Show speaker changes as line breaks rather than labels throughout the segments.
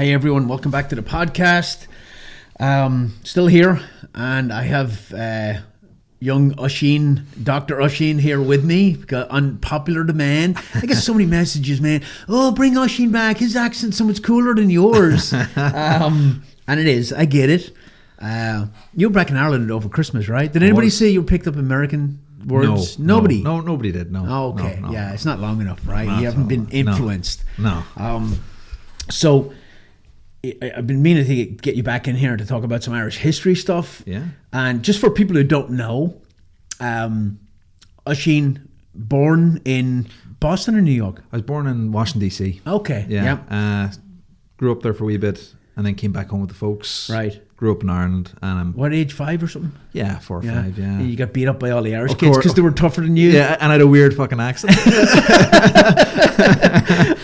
Hi everyone, welcome back to the podcast. Still here, and I have young Oisin, Dr. Oisin here with me, on popular demand. I get so many messages, man. Oh, bring Oisin back, his accent's so much cooler than yours. And it is, I get it. You were back in Ireland over Christmas, right? Did anybody say you picked up American words?
No,
nobody?
No, nobody did, no.
Oh, okay,
no,
yeah, it's not long enough, right?
Not
You haven't been influenced.
No.
So I've been meaning to get you back in here to talk about some Irish history stuff.
Yeah.
And just for people who don't know, Oisin, born in Boston or New York?
I was born in Washington, D.C.
Okay.
Yeah. Grew up there for a wee bit and then came back home with the folks.
Right.
Grew up in Ireland. And
what age, 5 or something?
Yeah, 4 or 5, yeah.
You got beat up by all the Irish kids because they were tougher than you?
Yeah, and I had a weird fucking accent.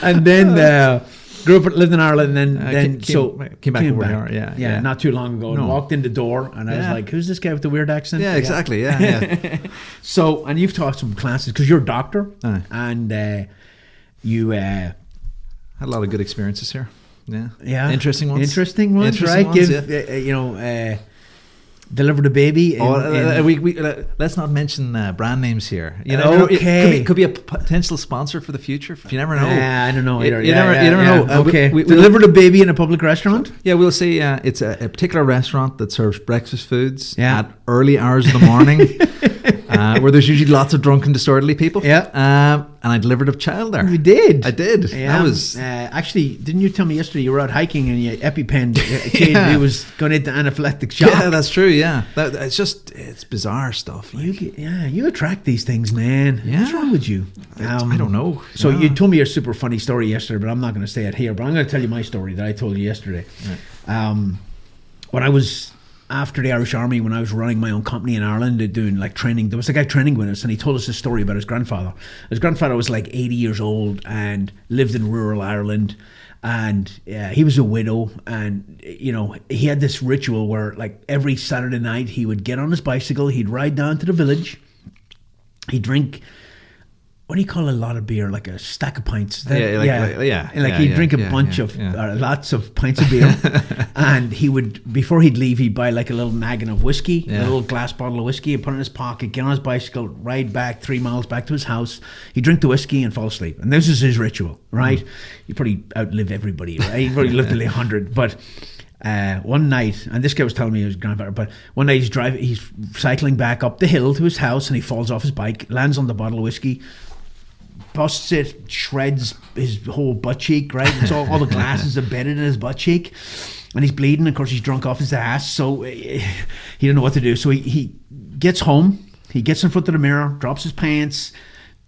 And then... grew up, lived in Ireland, and then
came back over here. Yeah,
not too long ago. And walked in the door, and I was like, "Who's this guy with the weird accent?"
Yeah, exactly. Yeah.
So, and you've taught some classes because you're a doctor, and you
had a lot of good experiences here.
Yeah,
interesting ones,
right? Delivered a baby.
Let's not mention brand names here. You
know,
it could be a potential sponsor for the future. You never know.
Yeah, I don't know either.
You never know.
Okay, we delivered a baby in a public restaurant.
Yeah, we'll say it's a particular restaurant that serves breakfast foods
at
early hours of the morning, where there's usually lots of drunken, disorderly people.
Yeah.
And I delivered a child there.
You did?
I did.
Yeah.
That was
actually, didn't you tell me yesterday you were out hiking and you EpiPenned a kid who was going into anaphylactic shock?
Yeah, that's true. Yeah, it's bizarre stuff. Like.
You attract these things, man.
Yeah.
What's wrong with you?
I don't know.
So you told me a super funny story yesterday, but I'm not going to say it here. But I'm going to tell you my story that I told you yesterday. Right. When I was after the Irish Army, when I was running my own company in Ireland, doing like training, there was a guy training with us, and he told us a story about his grandfather. His grandfather was like 80 years old and lived in rural Ireland, and he was a widow, and he had this ritual where like every Saturday night he would get on his bicycle, he'd ride down to the village, he'd drink, what do you call a lot of beer? Like a stack of pints. He'd drink a bunch of lots of pints of beer, and he would, before he'd leave, he'd buy like a little naggin of whiskey, a little glass bottle of whiskey, and put it in his pocket, get on his bicycle, ride back 3 miles back to his house. He'd drink the whiskey and fall asleep, and this is his ritual, right? He probably outlived everybody, right? He probably lived till 100, but. One night, and this guy was telling me his grandfather, but one night he's cycling back up the hill to his house, and he falls off his bike, lands on the bottle of whiskey, busts it, shreds his whole butt cheek, right? It's all the glass is embedded in his butt cheek, and he's bleeding. Of course, he's drunk off his ass, so he didn't know what to do. So he gets home, he gets in front of the mirror, drops his pants,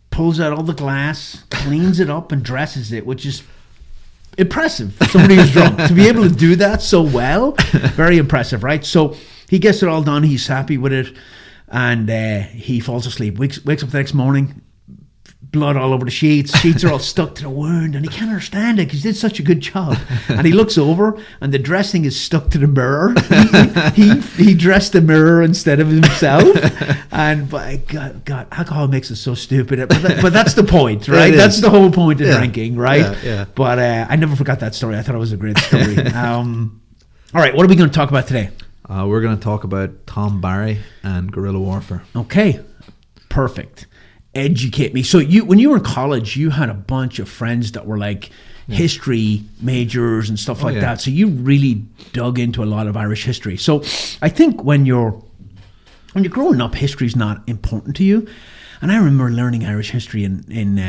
pulls out all the glass, cleans it up, and dresses it, which is impressive for somebody who's drunk. To be able to do that so well, very impressive, right? So he gets it all done, he's happy with it, and he falls asleep, wakes up the next morning, blood all over the sheets are all stuck to the wound, and he can't understand it because he did such a good job. And he looks over, and the dressing is stuck to the mirror. He dressed the mirror instead of himself. And God, alcohol makes us so stupid. But that's the point, right? That's the whole point of drinking, right?
Yeah.
But I never forgot that story. I thought it was a great story. All right, what are we going to talk about today?
We're going to talk about Tom Barry and guerrilla warfare.
Okay, perfect. Educate me. So when you were in college, you had a bunch of friends that were like history majors and stuff like that. So you really dug into a lot of Irish history. So I think when you're growing up, history's not important to you. And I remember learning Irish history in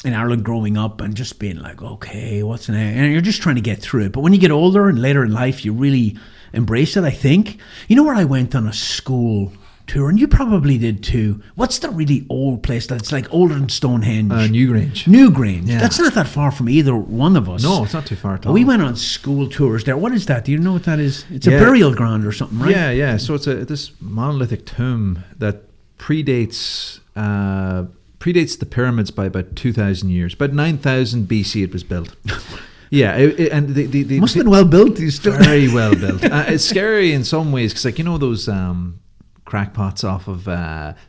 Ireland growing up and just being like, okay, what's in it? And you're just trying to get through it. But when you get older and later in life, you really embrace it, I think. You know where I went on a school tour, and you probably did too. What's the really old place that's like older than Stonehenge? Newgrange.
Yeah.
That's not that far from either one of us.
No, it's not too far at all.
We went on school tours there. What is that? Do you know what that is? It's a burial ground or something, right?
Yeah. So it's this monolithic tomb that predates the pyramids by about 2,000 years. About 9,000 BC it was built. Yeah, and the
must have been well built.
Very well built. It's scary in some ways because, like, you know, those crackpots off of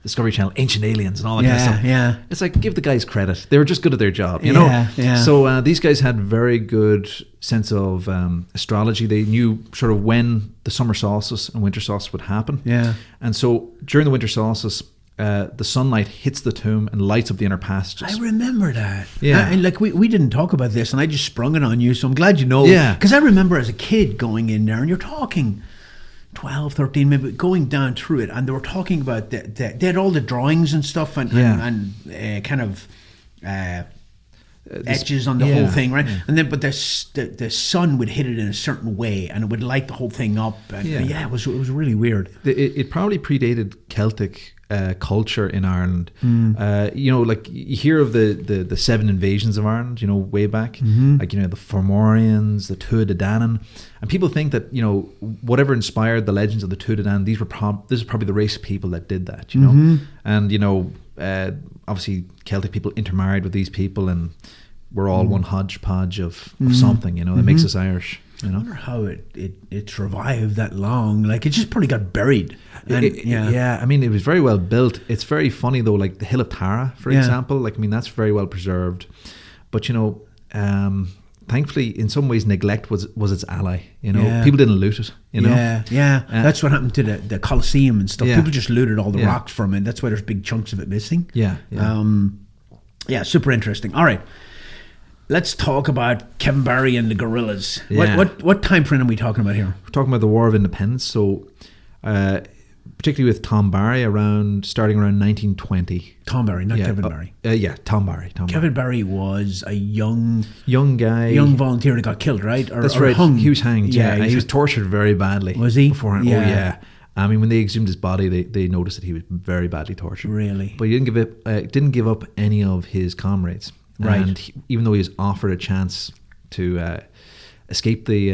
Discovery Channel, Ancient Aliens and all that kind of stuff.
Yeah.
It's like, give the guys credit. They were just good at their job, you know?
Yeah.
So these guys had very good sense of astrology. They knew sort of when the summer solstice and winter solstice would happen.
Yeah.
And so during the winter solstice, the sunlight hits the tomb and lights up the inner passages.
I remember that.
Yeah.
And like we didn't talk about this, and I just sprung it on you, so I'm glad you know.
Yeah.
Because I remember as a kid going in there, and you're talking 12, 13, maybe going down through it, and they were talking about they had all the drawings and stuff and kind of etches on the whole thing, right?
Yeah.
And then, but the sun would hit it in a certain way, and it would light the whole thing up. And it was really weird.
It probably predated Celtic culture in Ireland. You know, like you hear of the 7 invasions of Ireland, you know, way back, like, you know, the Fomorians, the Tuatha De Danann, and people think that, you know, whatever inspired the legends of the Tuatha De Danann, this is probably the race of people that did that, you know. And, you know, obviously Celtic people intermarried with these people, and we're all one hodgepodge of something, you know, that makes us Irish. You know?
I wonder how it survived that long. Like, it just probably got buried. And,
I mean, it was very well built. It's very funny though, like the Hill of Tara, for example. Like, I mean, that's very well preserved. But, you know, thankfully, in some ways, neglect was its ally. You know, people didn't loot it. You know,
that's what happened to the Colosseum and stuff.
Yeah.
People just looted all the rocks from it. That's why there's big chunks of it missing. Super interesting. All right. Let's talk about Kevin Barry and the Guerrillas.
Yeah.
What time frame are we talking about here?
We're talking about the War of Independence. So, particularly with Tom Barry, starting around 1920.
Tom Barry, not Kevin Barry.
Tom Barry.
Kevin Barry was a young
guy,
young volunteer that got killed, right?
That's right.
Hung.
He was hanged. He was tortured very badly.
Was he?
Beforehand. Oh yeah. I mean, when they exhumed his body, they noticed that he was very badly tortured.
Really?
But he didn't give up any of his comrades.
Right.
And even though he was offered a chance to escape the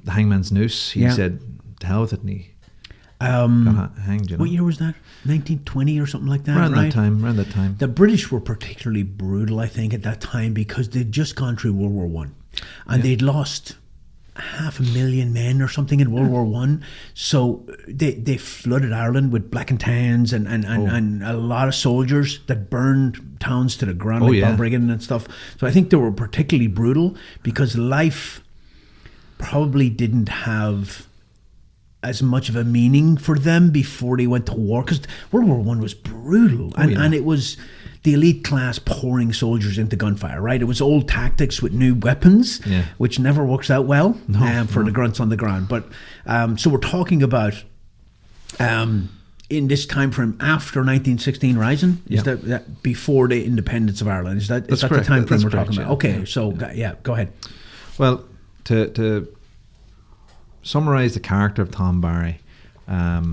hangman's noose, he said, "To hell with it," and he got hanged. You know?
What year was that? 1920 or something like that,
Around
right?
that time.
The British were particularly brutal, I think, at that time because they'd just gone through World War One, and they'd lost 500,000 men or something in World War One. So they flooded Ireland with black and tans and a lot of soldiers that burned towns to the ground, like Balbriggan and stuff. So I think they were particularly brutal because life probably didn't have as much of a meaning for them before they went to war, because World War One was brutal, and it was the elite class pouring soldiers into gunfire, right? It was old tactics with new weapons, which never works out well for the grunts on the ground. But so we're talking about in this time frame after 1916 Rising, is that before the independence of Ireland? Is that the time frame we're talking about? Okay, so go ahead.
Well, to summarize the character of Tom Barry,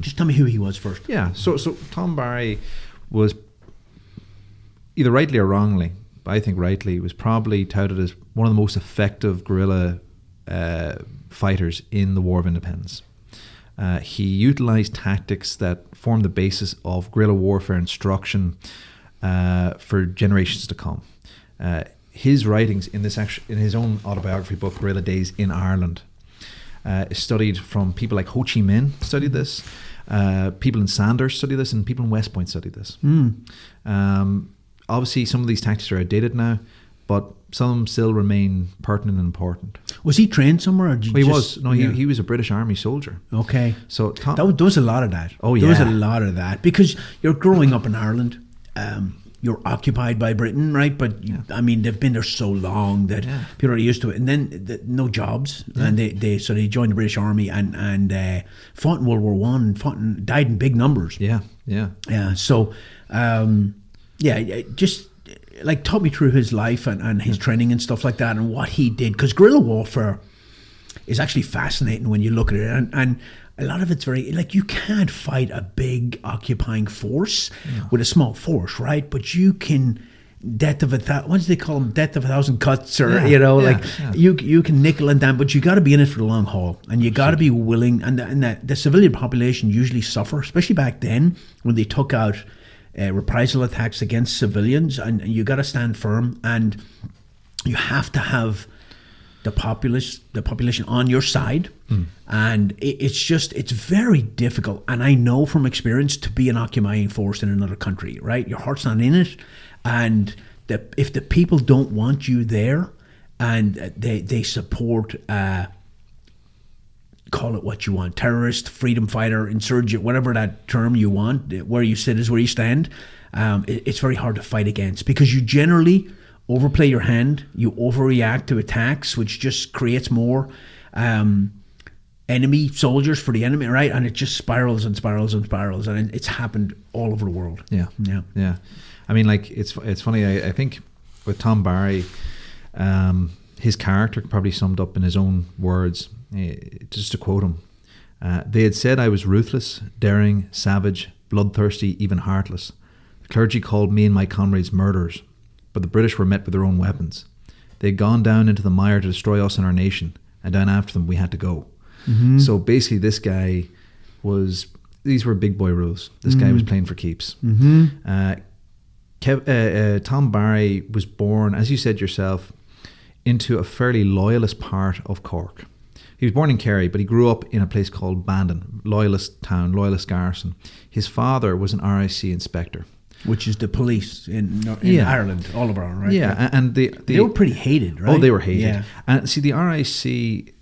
just tell me who he was first.
Yeah, so Tom Barry was, either rightly or wrongly, but I think rightly, was probably touted as one of the most effective guerrilla fighters in the War of Independence. He utilised tactics that formed the basis of guerrilla warfare instruction for generations to come. His writings in his own autobiography book, Guerrilla Days in Ireland, is studied from people like Ho Chi Minh studied this, people in Sanders studied this, and people in West Point studied this. Obviously, some of these tactics are outdated now, but some of them still remain pertinent and important.
Was he trained somewhere? Or
he was. No, he was a British Army soldier.
Okay.
So
there was a lot of that.
Oh, yeah.
There was a lot of that. Because you're growing up in Ireland, you're occupied by Britain, right? But, I mean, they've been there so long that people are used to it. And then no jobs. And they joined the British Army and fought in World War One, died in big numbers.
Yeah.
So... just like talk me through his life and his training and stuff like that and what he did, because guerrilla warfare is actually fascinating when you look at it, and a lot of it's very, like, you can't fight a big occupying force with a small force, right? But you can what do they call them, death of a thousand cuts, or you can nickel and dime, but you got to be in it for the long haul, and you got to be willing, and the civilian population usually suffer, especially back then when they took out reprisal attacks against civilians, and you got to stand firm, and you have to have the population on your side, and it's very difficult. And I know from experience to be an occupying force in another country, right? Your heart's not in it, and if the people don't want you there, and they support, call it what you want, terrorist, freedom fighter, insurgent, whatever that term you want, where you sit is where you stand. It's very hard to fight against, because you generally overplay your hand, you overreact to attacks, which just creates more enemy soldiers for the enemy, right? And it just spirals and spirals and spirals, and it's happened all over the world.
Yeah. I mean, like, it's funny. I think with Tom Barry, his character probably summed up in his own words. Just to quote him, they had said I was ruthless, daring, savage, bloodthirsty, even heartless. The clergy called me and my comrades murderers, but the British were met with their own weapons. They had gone down into the mire to destroy us and our nation, and down after them we had to go. So basically this guy these were big boy rules. This guy was playing for keeps. Tom Barry was born, as you said yourself, into a fairly loyalist part of Cork. He was born in Kerry, but he grew up in a place called Bandon, loyalist town, loyalist garrison. His father was an RIC inspector.
Which is the police in Ireland, all over Ireland, right?
Yeah, and
they were pretty hated, right?
Oh, they were hated.
Yeah.
And see, the RIC,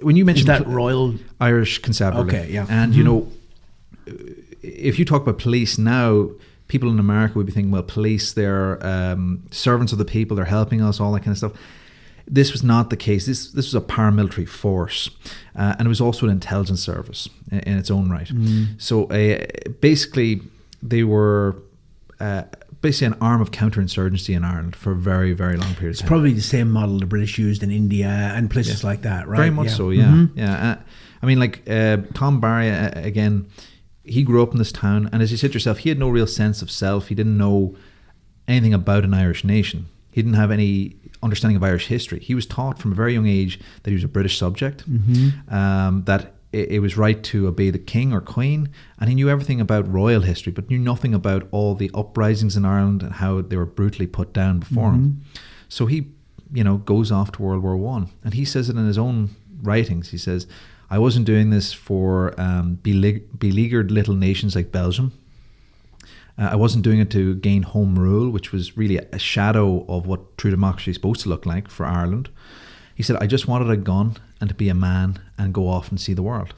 when you mentioned...
Is that Royal...
Irish Constabulary.
Okay, yeah.
And, you know, if you talk about police now, people in America would be thinking, well, police, they're servants of the people, they're helping us, all that kind of stuff. This was not the case. This was a paramilitary force, and it was also an intelligence service in its own right. So basically, they were basically an arm of counterinsurgency in Ireland for a very, very long period of time.
It's probably the same model the British used in India and places like that, right?
Very much so, yeah. Yeah. I mean, like Tom Barry, again, he grew up in this town, and as you said yourself, he had no real sense of self. He didn't know anything about an Irish nation. He didn't have any understanding of Irish history. He was taught from a very young age that he was a British subject, that it was right to obey the king or queen, and he knew everything about royal history, but knew nothing about all the uprisings in Ireland and how they were brutally put down before him. So he, goes off to World War I, and he says it in his own writings. He says, I wasn't doing this for beleaguered little nations like Belgium. I wasn't doing it to gain home rule, which was really a shadow of what true democracy is supposed to look like for Ireland. He said, I just wanted a gun and to be a man and go off and see the world,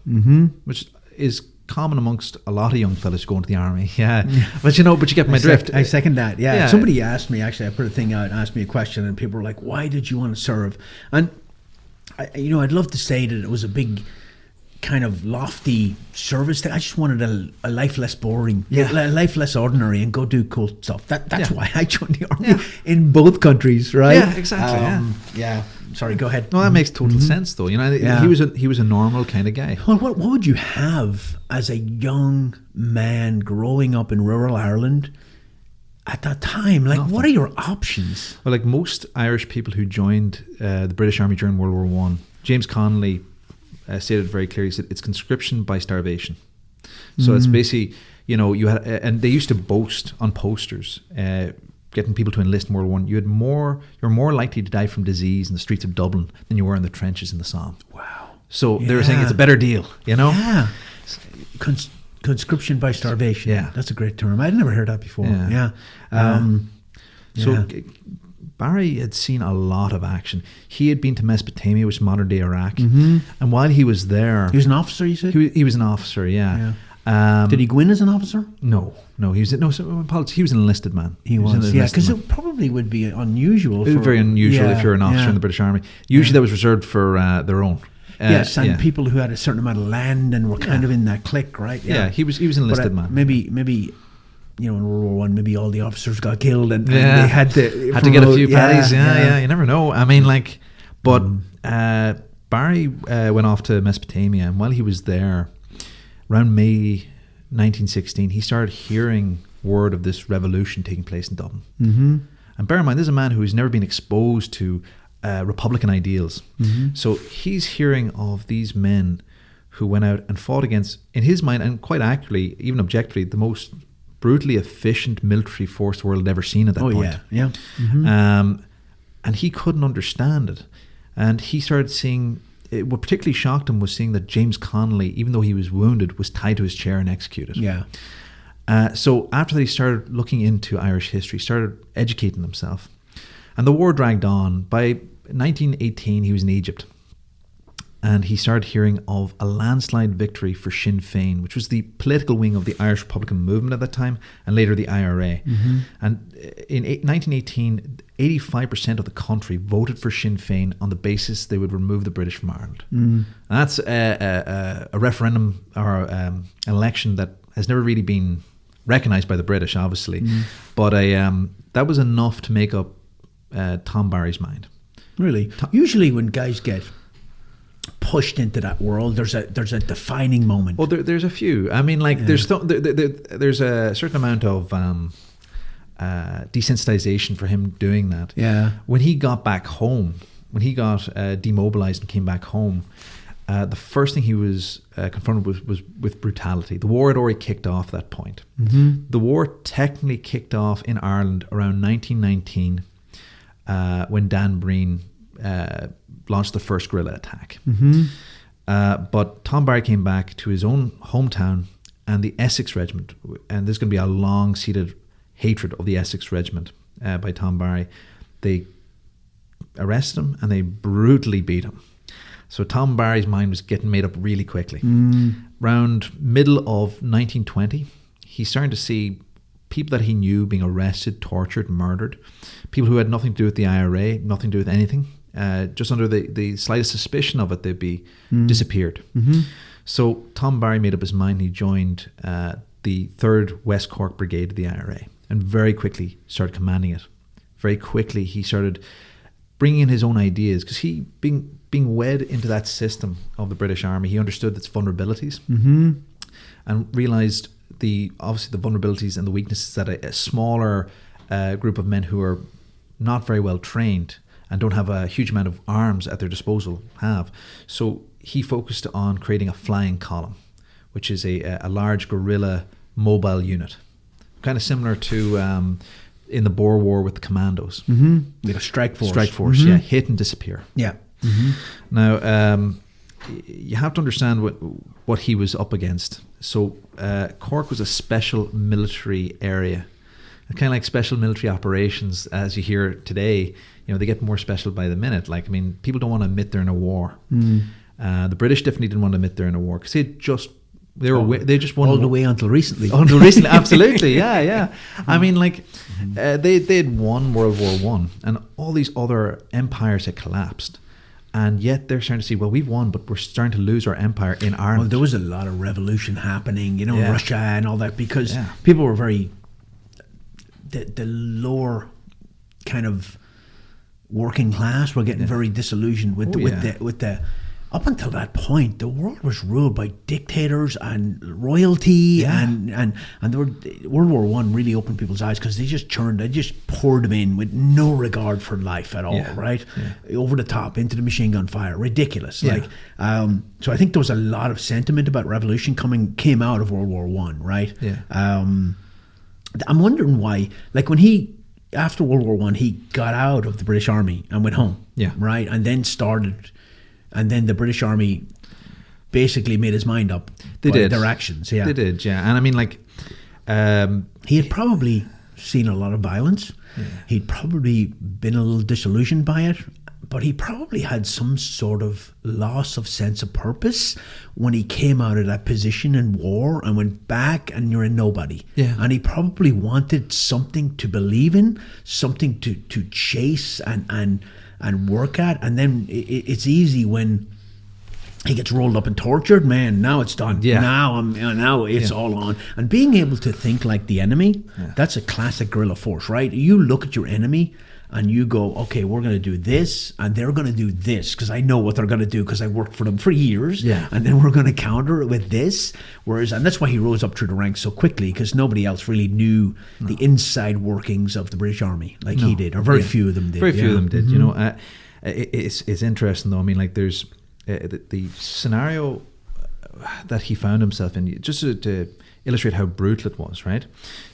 which is common amongst a lot of young fellas going to the army. Yeah. But you get my drift.
I second that. Yeah. Somebody asked me, actually, I put a thing out and asked me a question, and people were like, why did you want to serve? And, I'd love to say that it was a big kind of lofty service thing. I just wanted a life less boring, a life less ordinary, and go do cool stuff. That's why I joined the army in both countries, right?
Yeah, exactly.
Sorry, go ahead.
No, that makes total sense, though. He was a normal kind of guy.
Well, what would you have as a young man growing up in rural Ireland at that time? Like, what are your options?
Well, like most Irish people who joined the British Army during World War I, James Connolly stated very clearly, he said it's conscription by starvation. So it's basically, you had, and they used to boast on posters, getting people to enlist in World War I. You're more likely to die from disease in the streets of Dublin than you were in the trenches in the Somme.
Wow.
So they were saying it's a better deal,
Yeah. Conscription by starvation.
Yeah.
That's a great term. I'd never heard that before. Yeah.
So Barry had seen a lot of action. He had been to Mesopotamia, which is modern day Iraq, and while he was there,
he was an officer. You said
he was an officer. Yeah.
Did he go in as an officer?
No. He was he was an enlisted man.
He was because it probably would be unusual.
Very unusual if you're an officer in the British Army. Usually that was reserved for their own.
Yes, and people who had a certain amount of land and were kind of in that clique, right?
Yeah, he was an enlisted man.
Maybe. In World War I, maybe all the officers got killed, and they had to
get a few paddies. Yeah, you never know. I mean, but Barry went off to Mesopotamia, and while he was there, around May 1916, he started hearing word of this revolution taking place in Dublin. And bear in mind, this is a man who has never been exposed to Republican ideals. So he's hearing of these men who went out and fought against, in his mind, and quite accurately, even objectively, the most brutally efficient military force the world had ever seen at that point.
Yeah.
And he couldn't understand it. And he started seeing, what particularly shocked him was seeing that James Connolly, even though he was wounded, was tied to his chair and executed.
Yeah.
So after that, he started looking into Irish history, started educating himself. And the war dragged on. By 1918, he was in Egypt. And he started hearing of a landslide victory for Sinn Féin, which was the political wing of the Irish Republican movement at that time, and later the IRA.
Mm-hmm.
And in 1918, 85% of the country voted for Sinn Féin on the basis they would remove the British from Ireland. And that's a referendum or an election that has never really been recognised by the British, obviously. But that was enough to make up Tom Barry's mind.
Really? Usually when guys get pushed into that world, there's a defining moment.
Well, there's a few. I mean, like there's a certain amount of desensitization for him doing that.
Yeah.
When he got back home, when he got demobilized and came back home, the first thing he was confronted was with brutality. The war had already kicked off at that point. The war technically kicked off in Ireland around 1919 when Dan Breen launched the first guerrilla attack. But Tom Barry came back to his own hometown and the Essex Regiment, and there's going to be a long-seated hatred of the Essex Regiment by Tom Barry. They arrested him and they brutally beat him. So Tom Barry's mind was getting made up really quickly. Around middle of 1920, he's starting to see people that he knew being arrested, tortured, murdered. People who had nothing to do with the IRA, nothing to do with anything. Just under the slightest suspicion of it, they'd be disappeared. So Tom Barry made up his mind. He joined the 3rd West Cork Brigade of the IRA and very quickly started commanding it. Very quickly he started bringing in his own ideas, because he, being wed into that system of the British Army, he understood its vulnerabilities and realised obviously the vulnerabilities and the weaknesses that a smaller group of men who are not very well trained and don't have a huge amount of arms at their disposal have. So he focused on creating a flying column, which is a large guerrilla mobile unit, kind of similar to in the Boer War with the commandos.
Like a strike force.
Strike force, yeah, hit and disappear.
Yeah.
Now, you have to understand what he was up against. So Cork was a special military area. Kind of like special military operations, as you hear today, they get more special by the minute. Like, I mean, people don't want to admit they're in a war. The British definitely didn't want to admit they're in a war, because they just won
all the way until recently.
Until recently, absolutely, yeah. I mean, like, they'd won World War One, and all these other empires had collapsed. And yet they're starting to see, well, we've won, but we're starting to lose our empire in Ireland.
Well, there was a lot of revolution happening, Russia and all that, because people were very... The lower kind of working class were getting very disillusioned with the up until that point, the world was ruled by dictators and royalty, and there were, World War One really opened people's eyes, because they just poured them in with no regard for life at all, right? Over the top, into the machine gun fire, ridiculous. So I think there was a lot of sentiment about revolution came out of World War One, right? I'm wondering why, like, when after World War One, he got out of the British Army and went home, right? And then the British Army basically made his mind up by their actions.
They did, yeah. And I mean, like...
he had probably seen a lot of violence. He'd probably been a little disillusioned by it, but he probably had some sort of loss of sense of purpose when he came out of that position in war and went back, and you're a nobody. And he probably wanted something to believe in, something to chase and work at. And then it's easy when he gets rolled up and tortured. Man, now it's done. Now it's all on. And being able to think like the enemy, that's a classic guerrilla force, right? You look at your enemy and you go, okay, we're going to do this, and they're going to do this, because I know what they're going to do, because I worked for them for years. And then we're going to counter it with this. And that's why he rose up through the ranks so quickly, because nobody else really knew the inside workings of the British Army like he did, or very few of them did.
Very few of them did. It's interesting though. I mean, like, there's the scenario that he found himself in, just to illustrate how brutal it was, right?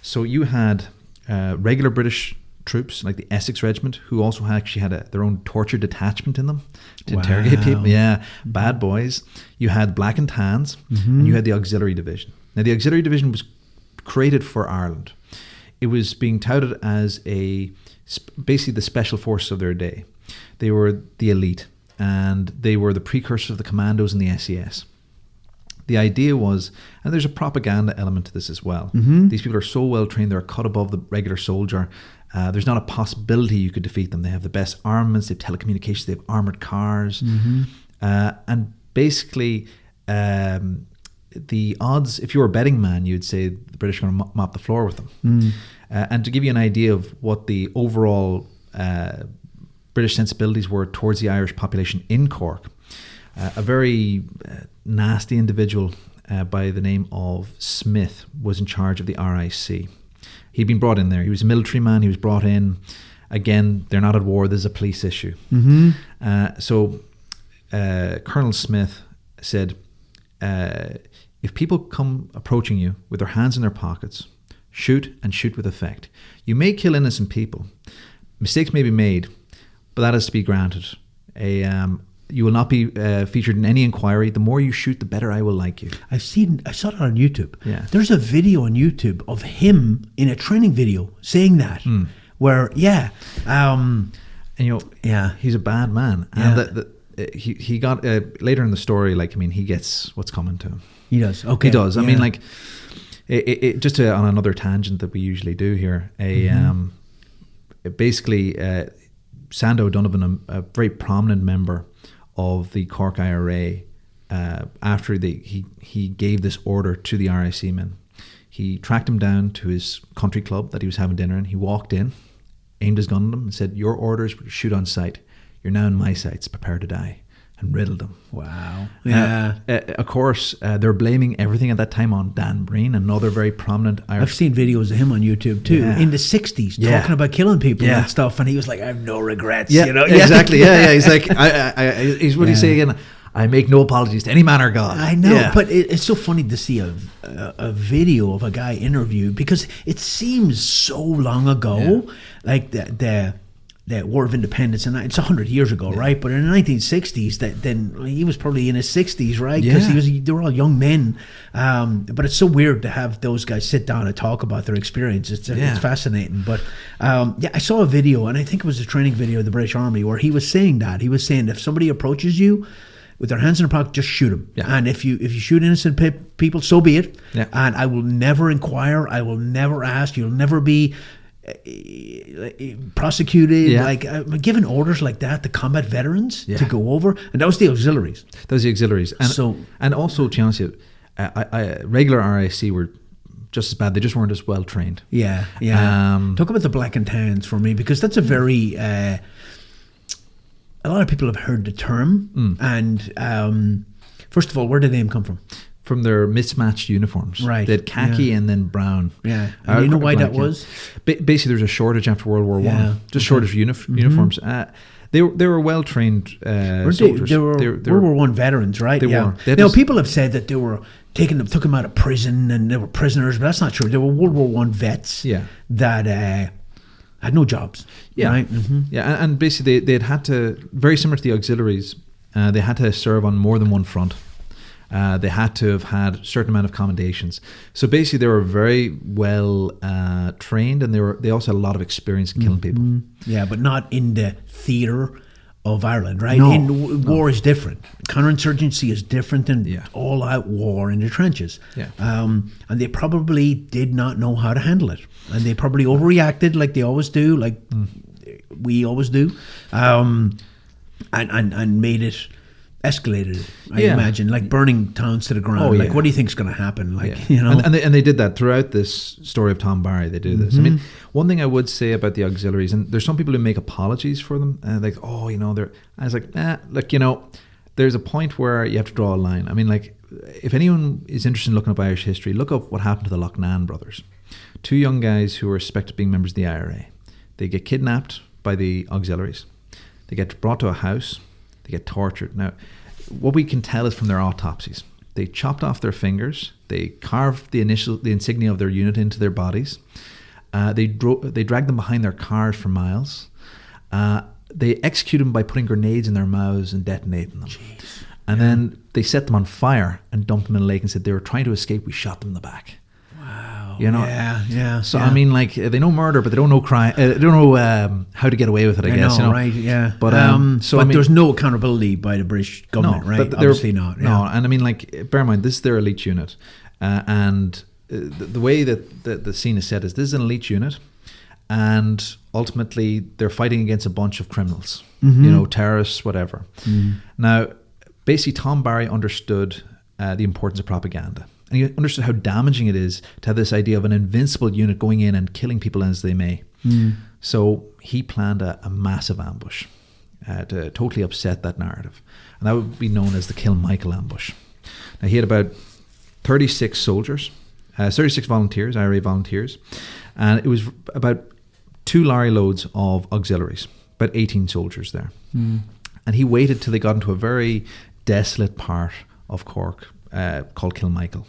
So you had regular British troops, like the Essex Regiment, who also actually had their own torture detachment in them to interrogate people. Yeah, bad boys. You had Black and Tans, and you had the Auxiliary Division. Now, the Auxiliary Division was created for Ireland. It was being touted as basically the special force of their day. They were the elite, and they were the precursors of the commandos and the SES. The idea was, and there's a propaganda element to this as well. These people are so well trained, they're a cut above the regular soldier. There's not a possibility you could defeat them. They have the best armaments, they have telecommunications, they have armoured cars. And basically, the odds, if you were a betting man, you'd say the British are going to mop the floor with them. And to give you an idea of what the overall British sensibilities were towards the Irish population in Cork, a very nasty individual by the name of Smith was in charge of the RIC. He'd been brought in there. He was a military man. He was brought in. Again, they're not at war. There's a police issue. So Colonel Smith said, if people come approaching you with their hands in their pockets, shoot and shoot with effect. You may kill innocent people. Mistakes may be made, but that is to be granted. You will not be featured in any inquiry. The more you shoot, the better I will like you.
I saw it on YouTube.
Yeah.
There's a video on YouTube of him in a training video saying that. Where, and
he's a bad man. And he got later in the story, he gets what's coming to him.
He does. Okay.
He does. I mean, just on another tangent that we usually do here, basically, Sandow Donovan, a very prominent member of the Cork IRA, after he gave this order to the RIC men, he tracked him down to his country club that he was having dinner in. He walked in, aimed his gun at him and said, "Your orders were to shoot on sight. You're now in my sights. Prepare to die." And riddled him.
Wow. Yeah.
Of course, they're blaming everything at that time on Dan Breen, another very prominent Irish.
I've seen videos of him on YouTube too, in the 60s, talking about killing people and stuff, and he was like, "I have no regrets."
Exactly. He's like, he's what do you say again? I make no apologies to any man or God.
I know, but it's so funny to see a video of a guy interviewed, because it seems so long ago, like the War of Independence, and it's 100 years ago, right? But in the 1960s, then he was probably in his 60s, right? Because they were all young men. But it's so weird to have those guys sit down and talk about their experience. It's fascinating. But I saw a video, and I think it was a training video of the British Army, where he was saying that. He was saying, if somebody approaches you with their hands in their pocket, just shoot them. And if you shoot innocent people, so be it. And I will never inquire. I will never ask. You'll never be prosecuted. Giving orders like that to combat veterans to go over, and that was the auxiliaries. And also, to be honest with you, regular RIC were just as bad. They just weren't as well trained. Talk about the Black and Tans for me, because that's a very a lot of people have heard the term. And first of all, where did the name come from?
From their mismatched uniforms.
Right.
They had khaki and then brown.
And you know why that was?
Basically, there was a shortage after World War I. Just shortage of uniforms. They were well trained soldiers.
They were World War I veterans, right?
They were.
Now, people have said that they were took them out of prison and they were prisoners, but that's not true. They were World War I vets that had no jobs. Right?
And basically they'd had to, very similar to the auxiliaries, they had to serve on more than one front. They had to have had a certain amount of commendations. So basically, they were very well trained, and they also had a lot of experience in killing people.
Yeah, but not in the theatre of Ireland, right? War is different. Counterinsurgency is different than all-out war in the trenches. And they probably did not know how to handle it, and they probably overreacted, like they always do, like we always do, and made it. Escalated it, I imagine, like burning towns to the ground. What do you think is going to happen?
And they did that throughout this story of Tom Barry. They do this. I mean, one thing I would say about the auxiliaries, and there's some people who make apologies for them, like, they're. I was like, there's a point where you have to draw a line. I mean, like, if anyone is interested in looking up Irish history, look up what happened to the Loughnane brothers, two young guys who were suspected of being members of the IRA. They get kidnapped by the auxiliaries. They get brought to a house. They get tortured. Now, what we can tell is from their autopsies, they chopped off their fingers, they carved the insignia of their unit into their bodies, They dragged them behind their cars for miles. They executed them by putting grenades in their mouths and detonating them.
Jeez.
And then they set them on fire and dumped them in a lake and said they were trying to escape. We shot them in the back.
Wow.
You know?
Yeah.
So, I mean, like, they know murder, but they don't know crime. They don't know how to get away with it, I guess.
Know,
you know?
right, yeah.
But,
so, I mean, there's no accountability by the British government, right? Obviously not. Yeah.
No, and I mean, like, bear in mind, this is their elite unit. And the way that the scene is set is this is an elite unit. And ultimately, they're fighting against a bunch of criminals, terrorists, whatever. Now, basically, Tom Barry understood the importance of propaganda. And he understood how damaging it is to have this idea of an invincible unit going in and killing people as they may. So he planned a massive ambush to totally upset that narrative. And that would be known as the Kilmichael ambush. Now, he had about 36 soldiers, 36 volunteers, IRA volunteers. And it was about 2 lorry loads of auxiliaries, about 18 soldiers there. And he waited till they got into a very desolate part of Cork called Kilmichael.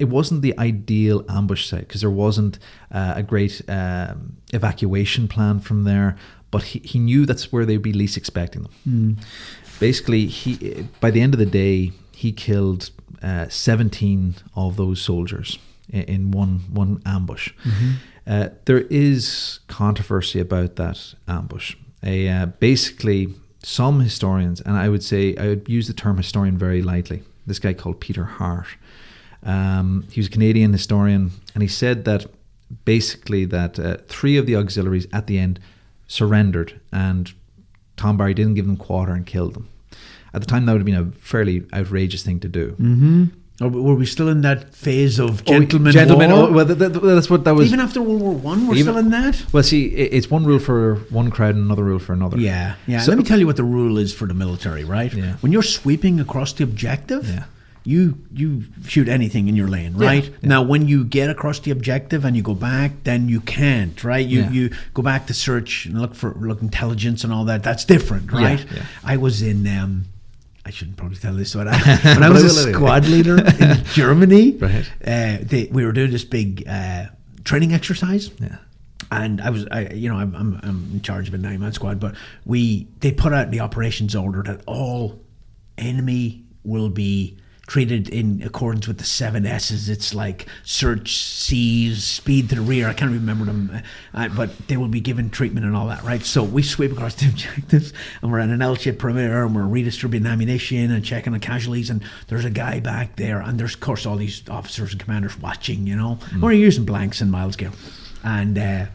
It wasn't the ideal ambush site because there wasn't a great evacuation plan from there, but he knew that's where they'd be least expecting them. Basically, by the end of the day, he killed 17 of those soldiers in one ambush. There is controversy about that ambush. Basically, some historians, and I would use the term historian very lightly, this guy called Peter Hart, he was a Canadian historian, and he said that basically that 3 of the auxiliaries at the end surrendered and Tom Barry didn't give them quarter and killed them. At the time, that would have been a fairly outrageous thing to do.
Or were we still in that phase of gentlemen war?
Well, that's what that was.
Even after World War One, we're still in that?
Well, see, it's one rule for one crowd and another rule for another.
Yeah. So, let me tell you what the rule is for the military, right?
Yeah.
When you're sweeping across the objective, you shoot anything in your lane, right?
Yeah.
Now, when you get across the objective and you go back, then you can't, right? You go back to search and look intelligence and all that. That's different, right?
Yeah.
I was in... I shouldn't probably tell this, but I was a squad leader in Germany.
Right.
We were doing this big training exercise.
Yeah.
And I'm in charge of a 9-man squad, but they put out the operations order that all enemy will be treated in accordance with the 7 S's. It's like search, seize, speed to the rear. I can't remember them, but they will be given treatment and all that, right? So we sweep across the objectives, and we're in an L-shaped perimeter, and we're redistributing ammunition and checking the casualties, and there's a guy back there, and there's, of course, all these officers and commanders watching, We're using blanks and miles scale. And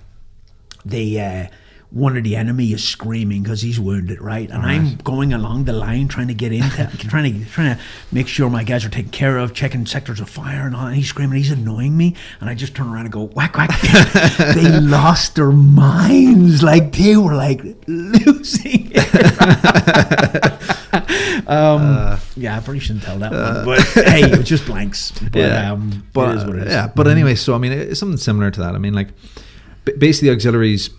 one of the enemy is screaming because he's wounded, right? And I'm going along the line trying to get into, trying to make sure my guys are taken care of, checking sectors of fire and all. And he's screaming, he's annoying me, and I just turn around and go whack whack. They lost their minds, like they were like losing it. I probably shouldn't tell that one, but hey, it was just blanks. But it is what it is.
Yeah, but anyway, so I mean, it's something similar to that. I mean, like basically, the auxiliaries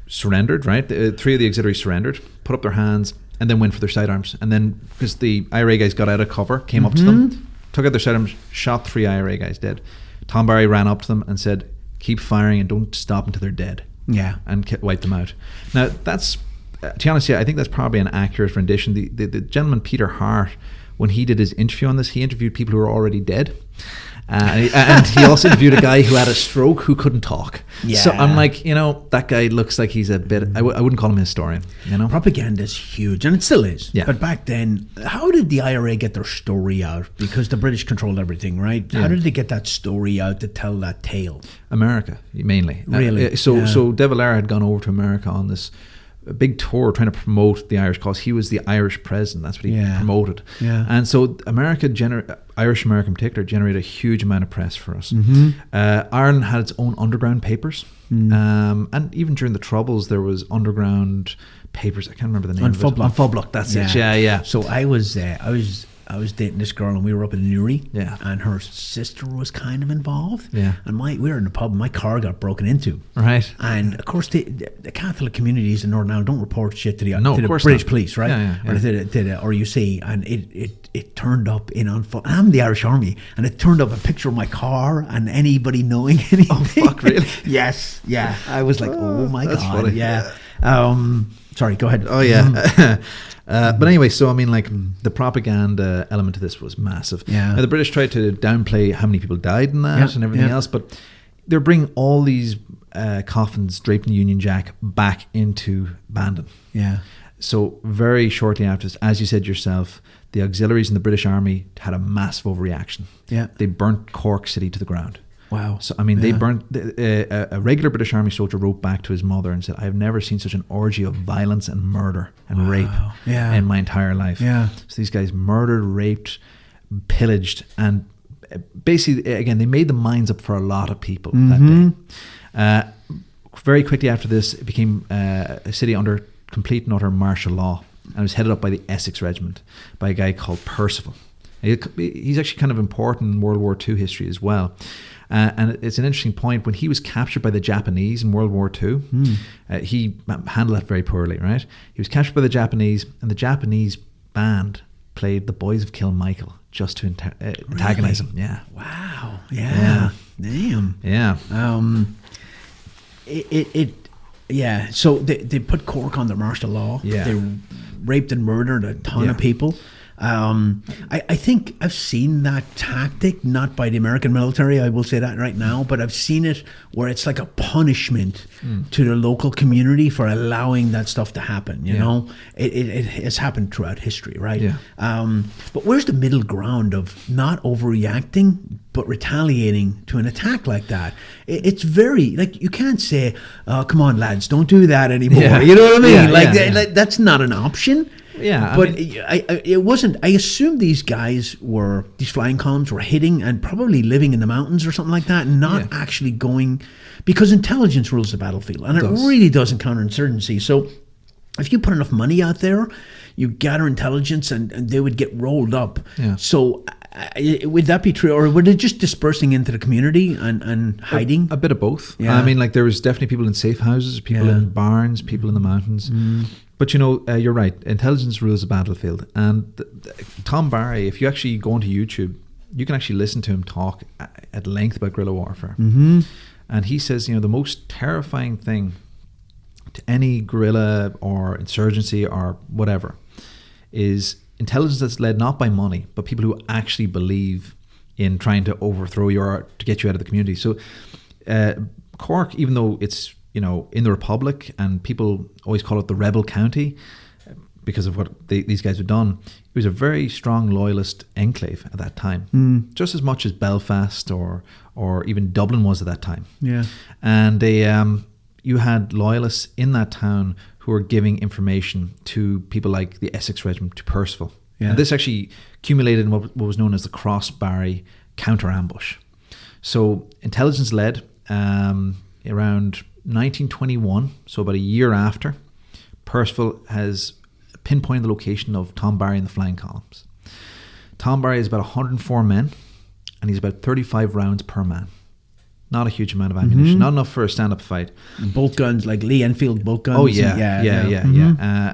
surrendered, right? 3 of the auxiliaries surrendered, put up their hands, and then went for their sidearms. And then, because the IRA guys got out of cover, came up to them, took out their sidearms, shot 3 IRA guys dead. Tom Barry ran up to them and said, "Keep firing and don't stop until they're dead."
Yeah.
And wiped them out. Now, that's, to be honest, I think that's probably an accurate rendition. The gentleman, Peter Hart, when he did his interview on this, he interviewed people who were already dead. And he also interviewed a guy who had a stroke who couldn't talk.
Yeah.
So I'm like, that guy looks like he's a bit... I wouldn't call him a historian,
Propaganda is huge, and it still is.
Yeah.
But back then, how did the IRA get their story out? Because the British controlled everything, right? Yeah. How did they get that story out to tell that tale?
America, mainly.
Really?
So De Valera had gone over to America on this a big tour trying to promote the Irish cause. He was the Irish president. That's what he promoted.
Yeah.
And so Irish America in particular generated a huge amount of press for us. Ireland had its own underground papers. And even during the Troubles, there was underground papers. I can't remember the name of it.
On Phobloch, that's
it. Yeah.
So I was I was dating this girl and we were up in Newry.
Yeah.
And her sister was kind of involved.
Yeah.
And we were in the pub and my car got broken into.
Right.
And of course, the Catholic communities in Northern Ireland don't report shit to the British
not.
police, right?
Yeah.
Or to the RUC. And it turned up I'm the Irish Army, and it turned up a picture of my car and anybody knowing anything.
Oh, fuck, really?
Yes. Yeah. I was like, oh my
that's
God.
funny.
Yeah. Sorry, go ahead.
Oh, yeah. But anyway, so I mean, like, the propaganda element of this was massive.
Yeah.
Now, the British tried to downplay how many people died in that and everything else, but they're bringing all these coffins draped in Union Jack back into Bandon.
Yeah.
So very shortly after this, as you said yourself, the auxiliaries in the British Army had a massive overreaction.
Yeah.
They burnt Cork City to the ground.
Wow.
So, I mean, they burnt... a regular British Army soldier wrote back to his mother and said, I've never seen such an orgy of violence and murder and rape in my entire life.
Yeah.
So these guys murdered, raped, pillaged, and basically, again, they made the minds up for a lot of people that day. Very quickly after this, it became a city under complete and utter martial law. And it was headed up by the Essex Regiment, by a guy called Percival. He's actually kind of important in World War II history as well. And it's an interesting point. When he was captured by the Japanese in World War II, he handled that very poorly, right? He was captured by the Japanese, and the Japanese band played The Boys of Kilmichael just to antagonize him. Yeah.
Wow. Yeah. Damn.
Yeah.
Yeah. So they put Cork under martial law.
Yeah.
They raped and murdered a ton of people. I think I've seen that tactic, not by the American military, I will say that right now, but I've seen it where it's like a punishment to the local community for allowing that stuff to happen, you know? It has happened throughout history, right?
Yeah.
But where's the middle ground of not overreacting, but retaliating to an attack like that? It's very, like, you can't say, oh, come on, lads, don't do that anymore.
Yeah.
You know what I mean?
Yeah,
like that's not an option.
Yeah,
but it wasn't. I assumed these flying columns were hitting and probably living in the mountains or something like that, and not actually going, because intelligence rules the battlefield, and it really does in counterinsurgency. So if you put enough money out there, you gather intelligence, and they would get rolled up.
Yeah.
So would that be true, or were they just dispersing into the community and hiding?
A bit of both.
Yeah.
I mean, like, there was definitely people in safe houses, people in barns, people in the mountains. But, you know, you're right. Intelligence rules the battlefield. And Tom Barry, if you actually go onto YouTube, you can actually listen to him talk at length about guerrilla warfare. And he says, you know, the most terrifying thing to any guerrilla or insurgency or whatever is intelligence that's led not by money, but people who actually believe in trying to overthrow you or to get you out of the community. So Cork, even though it's, you know, in the Republic, and people always call it the rebel county because of what these guys have done, it was a very strong loyalist enclave at that time, just as much as Belfast or even Dublin was at that time.
Yeah.
And you had loyalists in that town who were giving information to people like the Essex Regiment, to Percival. Yeah. And this actually accumulated in what was known as the Cross-Barry counter-ambush. So intelligence-led, around 1921, so about a year after, Percival has pinpointed the location of Tom Barry in the flying columns. Tom Barry is about 104 men, and he's about 35 rounds per man. Not a huge amount of ammunition, not enough for a stand-up fight.
And bolt guns, like Lee Enfield bolt guns.
Oh yeah.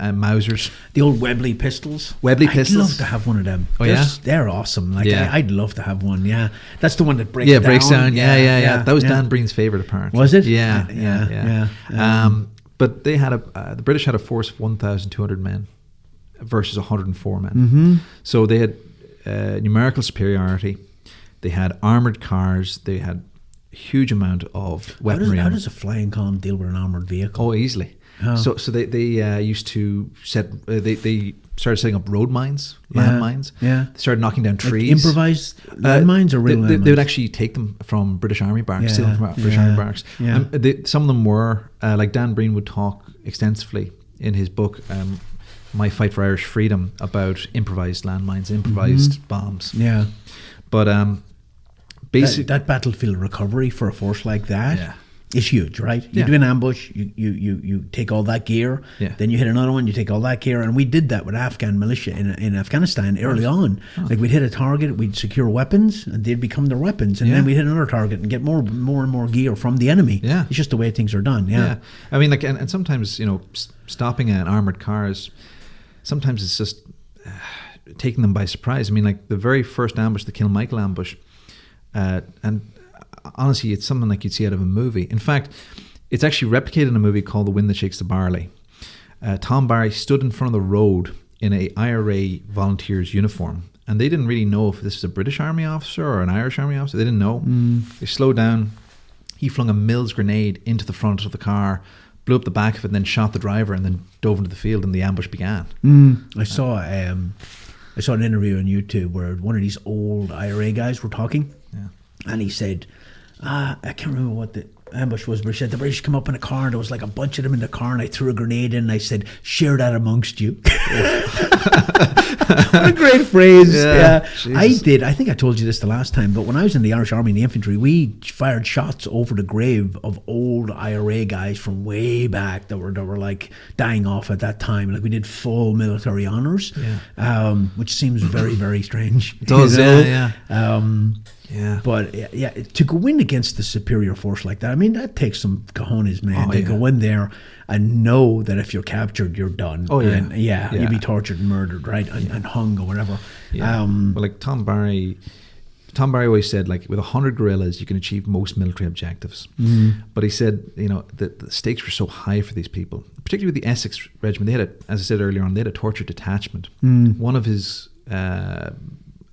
And Mausers.
The old Webley pistols.
Pistols.
I'd love to have one of them. They're awesome. Like I'd love to have one. Yeah, that's the one that breaks down.
Breaks down. Yeah. That was Dan Breen's favorite, apparently.
Was it?
Yeah. But they had the British had a force of 1,200 men versus 104 men. So they had numerical superiority. They had armored cars. They had huge amount of weaponry.
How does a flying column deal with an armored vehicle?
Oh, easily. So they used to set. They started setting up road mines, landmines.
Yeah.
They started knocking down trees.
Like improvised landmines or real landmines?
They would actually take them from British Army barracks, steal them from British Army barracks.
Yeah.
Some of them were like Dan Breen would talk extensively in his book, My Fight for Irish Freedom, about improvised landmines, improvised bombs.
Yeah.
But basically,
that battlefield recovery for a force like that.
Yeah.
is huge, right? You do an ambush, you take all that gear, then you hit another one, you take all that gear, and we did that with Afghan militia in Afghanistan early on. Like we'd hit a target, we'd secure weapons, and they'd become their weapons, and then we'd hit another target and get more and more gear from the enemy. Yeah, it's just the way things are done. Yeah.
I mean, like, and sometimes stopping an armored car sometimes it's just taking them by surprise. I mean, like the very first ambush, the Kilmichael ambush, and honestly, it's something like you'd see out of a movie. In fact, it's actually replicated in a movie called The Wind That Shakes the Barley. Tom Barry stood in front of the road in a IRA volunteer's uniform, and they didn't really know if this was a British Army officer or an Irish Army officer. They didn't know. They slowed down. He flung a Mills grenade into the front of the car, blew up the back of it, and then shot the driver, and then dove into the field, and the ambush began.
I saw an interview on YouTube where one of these old IRA guys were talking, and he said, I can't remember what the ambush was, but he said the British come up in a car and there was like a bunch of them in the car, and I threw a grenade in and I said, share that amongst you. What a great phrase. I think I told you this the last time, but when I was in the Irish Army in the infantry, we fired shots over the grave of old IRA guys from way back that were like dying off at that time. Like we did full military honors, which seems very, very strange.
It does,
But to go in against the superior force like that, I mean, that takes some cojones, man. To go in there and know that if you're captured, you're done. And you'll be tortured and murdered, right? And hung or whatever.
Well, like Tom Barry always said, like with 100 guerrillas, you can achieve most military objectives. But he said, the stakes were so high for these people, particularly with the Essex Regiment. They had, as I said earlier on, they had a torture detachment. One of his, I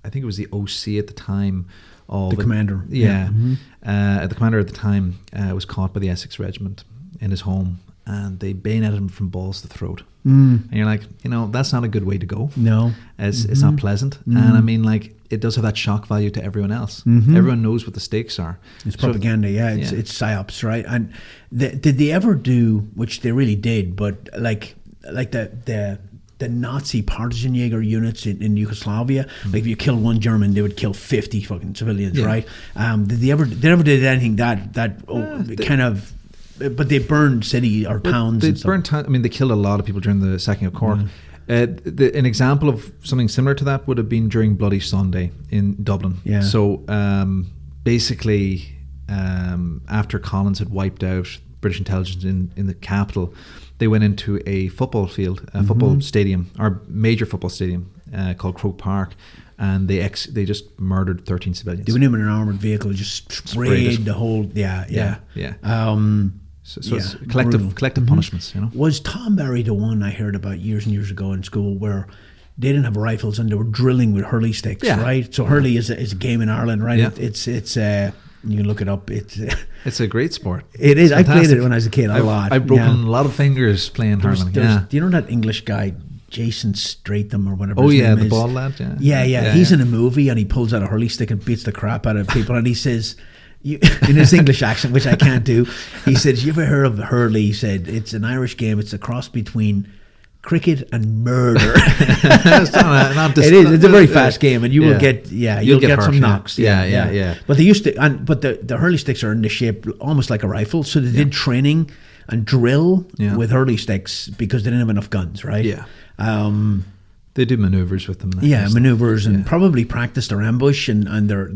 think it was the OC at the time.
The commander.
The commander at the time was caught by the Essex Regiment in his home, and they bayoneted him from balls to throat. And you're like, that's not a good way to go.
No.
It's not pleasant. And I mean, like, it does have that shock value to everyone else. Everyone knows what the stakes are.
It's propaganda, it's psyops, right? And did they ever do, which they really did, but like the Nazi partisan Jaeger units in Yugoslavia, like if you kill one German, they would kill 50 fucking civilians, right? Did they ever did anything but they burned city or towns.
They killed a lot of people during the sacking of Cork. An example of something similar to that would have been during Bloody Sunday in Dublin. So basically, after Collins had wiped out British intelligence in the capital, they went into a football field, a football stadium, or major football stadium called Croke Park, and they just murdered 13 civilians.
They went in with an armoured vehicle, just sprayed the whole.
So it's collective punishments.
Was Tom Barry the one I heard about years and years ago in school where they didn't have rifles and they were drilling with hurley sticks, right? So hurley is a game in Ireland, right? It's you can look it up.
It's a great sport.
It is. I played it when I was a kid a lot.
I've broken a lot of fingers playing hurling.
Do you know that English guy, Jason Stratham or whatever
his
name
the
is?
bald lad.
He's in a movie and he pulls out a hurley stick and beats the crap out of people, and he says, in his English accent, which I can't do, he says, "You ever heard of hurley?" He said, "It's an Irish game. It's a cross between cricket and murder." It is. It's a very fast game, and you will get you'll get some knocks. But they used to, but the hurley sticks are in the shape almost like a rifle, so they did training and drill with hurley sticks because they didn't have enough guns, right?
They do maneuvers with them.
Maneuvers and probably practice their ambush and their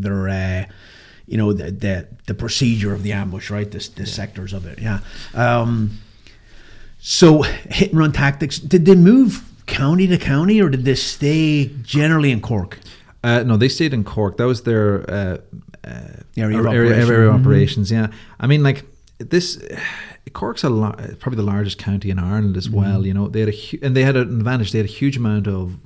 the procedure of the ambush, right? The sectors of it. So hit and run tactics. Did they move county to county, or did they stay generally in Cork?
No, they stayed in Cork. That was their
area of
operations. Yeah, I mean, like this. Cork's probably the largest county in Ireland as well. They had they had an advantage. They had a huge amount of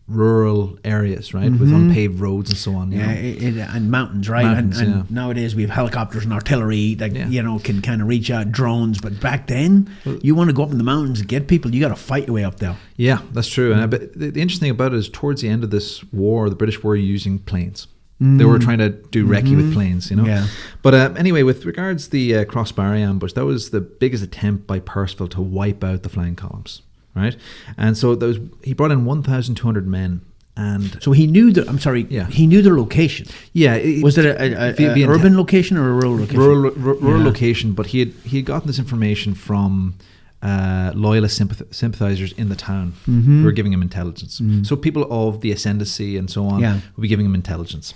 rural areas, right, with unpaved roads and so on.
And mountains, right? And nowadays we have helicopters and artillery that can kind of reach out, drones. But back then, you want to go up in the mountains and get people, you got to fight your way up there. Yeah,
that's true. But the interesting thing about it is, towards the end of this war, the British were using planes. They were trying to do recce with planes, But anyway, with regards to the Crossbarry ambush, that was the biggest attempt by Percival to wipe out the flying columns. Right, and so he brought in 1,200 men And
so he knew that. I'm sorry.
Yeah.
He knew their location.
Yeah.
Was it an urban location or a rural location?
Rural location, but he had gotten this information from loyalist sympathizers in the town who were giving him intelligence. So people of the ascendancy and so on would be giving him intelligence.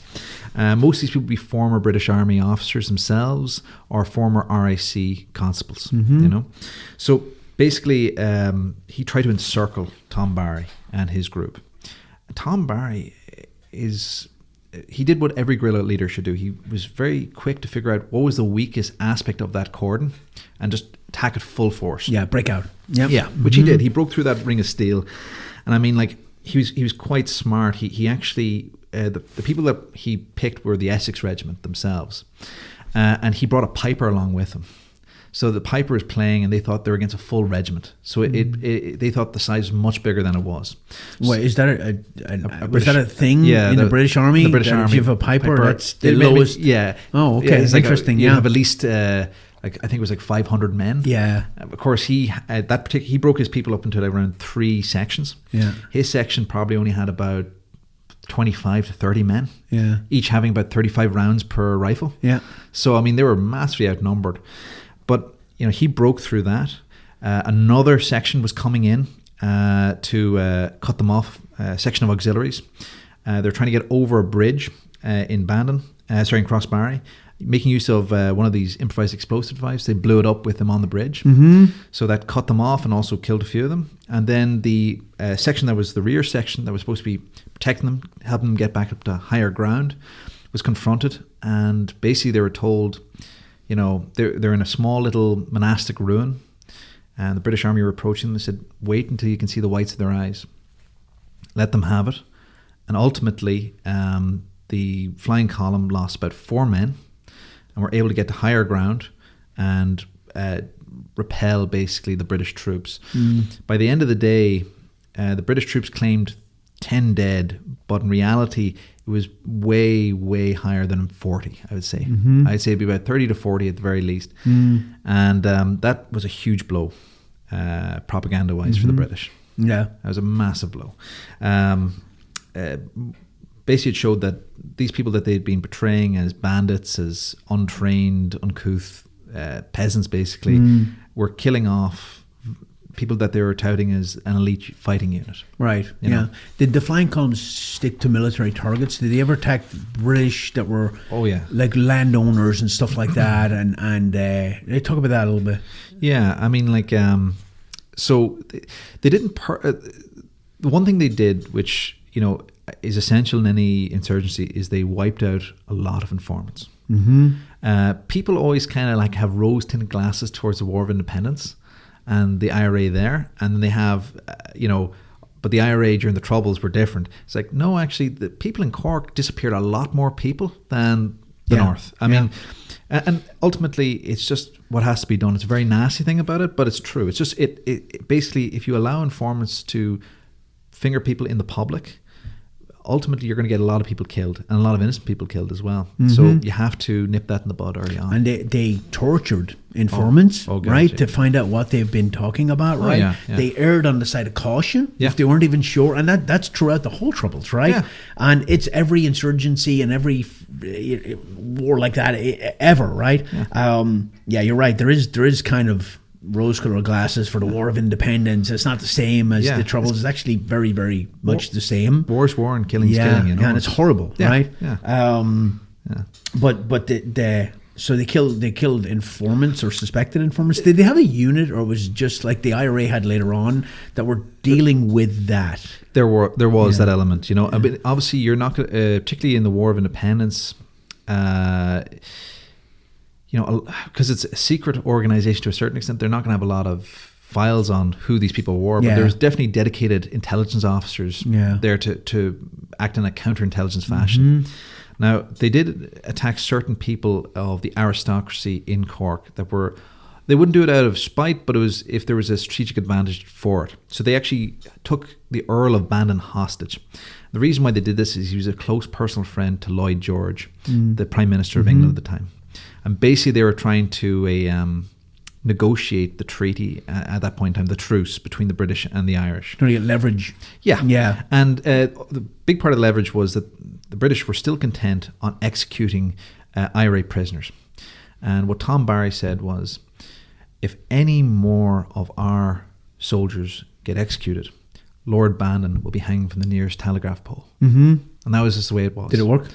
Most of these people would be former British Army officers themselves or former RIC constables, you know. So basically, he tried to encircle Tom Barry and his group. Tom Barry he did what every guerrilla leader should do. He was very quick to figure out what was the weakest aspect of that cordon and just attack it full force.
Yeah, break out. Yep.
Yeah, which he did. He broke through that ring of steel. And I mean, like, he was quite smart. He actually, the people that he picked were the Essex Regiment themselves. And he brought a piper along with him. So the piper was playing, and they thought they were against a full regiment. So they thought the size was much bigger than it was.
Wait, is that was that a thing in the British Army?
The British Army,
if you have a piper, that's the
maybe,
lowest.
Yeah.
Oh, okay. It's interesting.
You have at least I think it was like 500 men.
Yeah.
Of course, he broke his people up into around 3 sections.
Yeah.
His section probably only had about 25 to 30 men.
Yeah.
Each having about 35 rounds per rifle.
Yeah.
So I mean, they were massively outnumbered. But, you know, he broke through that. Another section was coming in to cut them off, a section of auxiliaries. They're trying to get over a bridge in Crossbarry, making use of one of these improvised explosive devices. They blew it up with them on the bridge. So that cut them off and also killed a few of them. And then the section that was the rear section that was supposed to be protecting them, helping them get back up to higher ground, was confronted. And basically they were told, you know, they're in a small little monastic ruin, and the British Army were approaching them. They said, wait until you can see the whites of their eyes. Let them have it. And ultimately, the flying column lost about 4 men and were able to get to higher ground and repel basically the British troops. By the end of the day, the British troops claimed 10 dead, but in reality, it was way, way higher than 40, I would say. I'd say it'd be about 30 to 40 at the very least. And that was a huge blow, propaganda-wise, for the British.
Yeah.
That was a massive blow. Basically, it showed that these people that they'd been portraying as bandits, as untrained, uncouth peasants, basically, were killing off people that they were touting as an elite fighting unit.
Right,
you know?
Did the flying columns stick to military targets? Did they ever attack British that were like landowners and stuff like that? And they talk about that a little bit.
Yeah, I mean, like, so they didn't... the one thing they did, which, you know, is essential in any insurgency, is they wiped out a lot of informants. People always kind of like have rose-tinted glasses towards the War of Independence and the IRA there, and then they have, you know, but the IRA during the Troubles were different. It's like, no, actually, the people in Cork disappeared a lot more people than the North. I mean, and ultimately, it's just what has to be done. It's a very nasty thing about it, but it's true. It's just, it basically, if you allow informants to finger people in the public, ultimately you're going to get a lot of people killed and a lot of innocent people killed as well. So you have to nip that in the bud early on.
And they tortured informants, right, to find out what they've been talking about, right? They erred on the side of caution if they weren't even sure, and that's throughout the whole Troubles, right? And it's every insurgency and every war like that ever, right? You're right. There is kind of rose-colored glasses for the War of Independence. It's not the same as the Troubles. It's actually very, very much the same.
War's war and killing's killing, you know.
And it's horrible, right? But so they killed informants or suspected informants. Did they have a unit, or was it just like the IRA had later on that were dealing with that?
There was that element, you know. I mean, obviously, you're not going to, particularly in the War of Independence, you know, because it's a secret organization to a certain extent, they're not going to have a lot of files on who these people were, but there's definitely dedicated intelligence officers there to act in a counterintelligence fashion. Now, they did attack certain people of the aristocracy in Cork that were, they wouldn't do it out of spite, but it was if there was a strategic advantage for it. So they actually took the Earl of Bandon hostage. The reason why they did this is he was a close personal friend to Lloyd George, the Prime Minister of England at the time. And basically they were trying to negotiate the treaty at that point in time, the truce between the British and the Irish.
Trying to get leverage.
Yeah. And the big part of the leverage was that the British were still content on executing IRA prisoners. And what Tom Barry said was, if any more of our soldiers get executed, Lord Bandon will be hanged from the nearest telegraph pole.
Mm-hmm.
And that was just the way it was.
Did it work?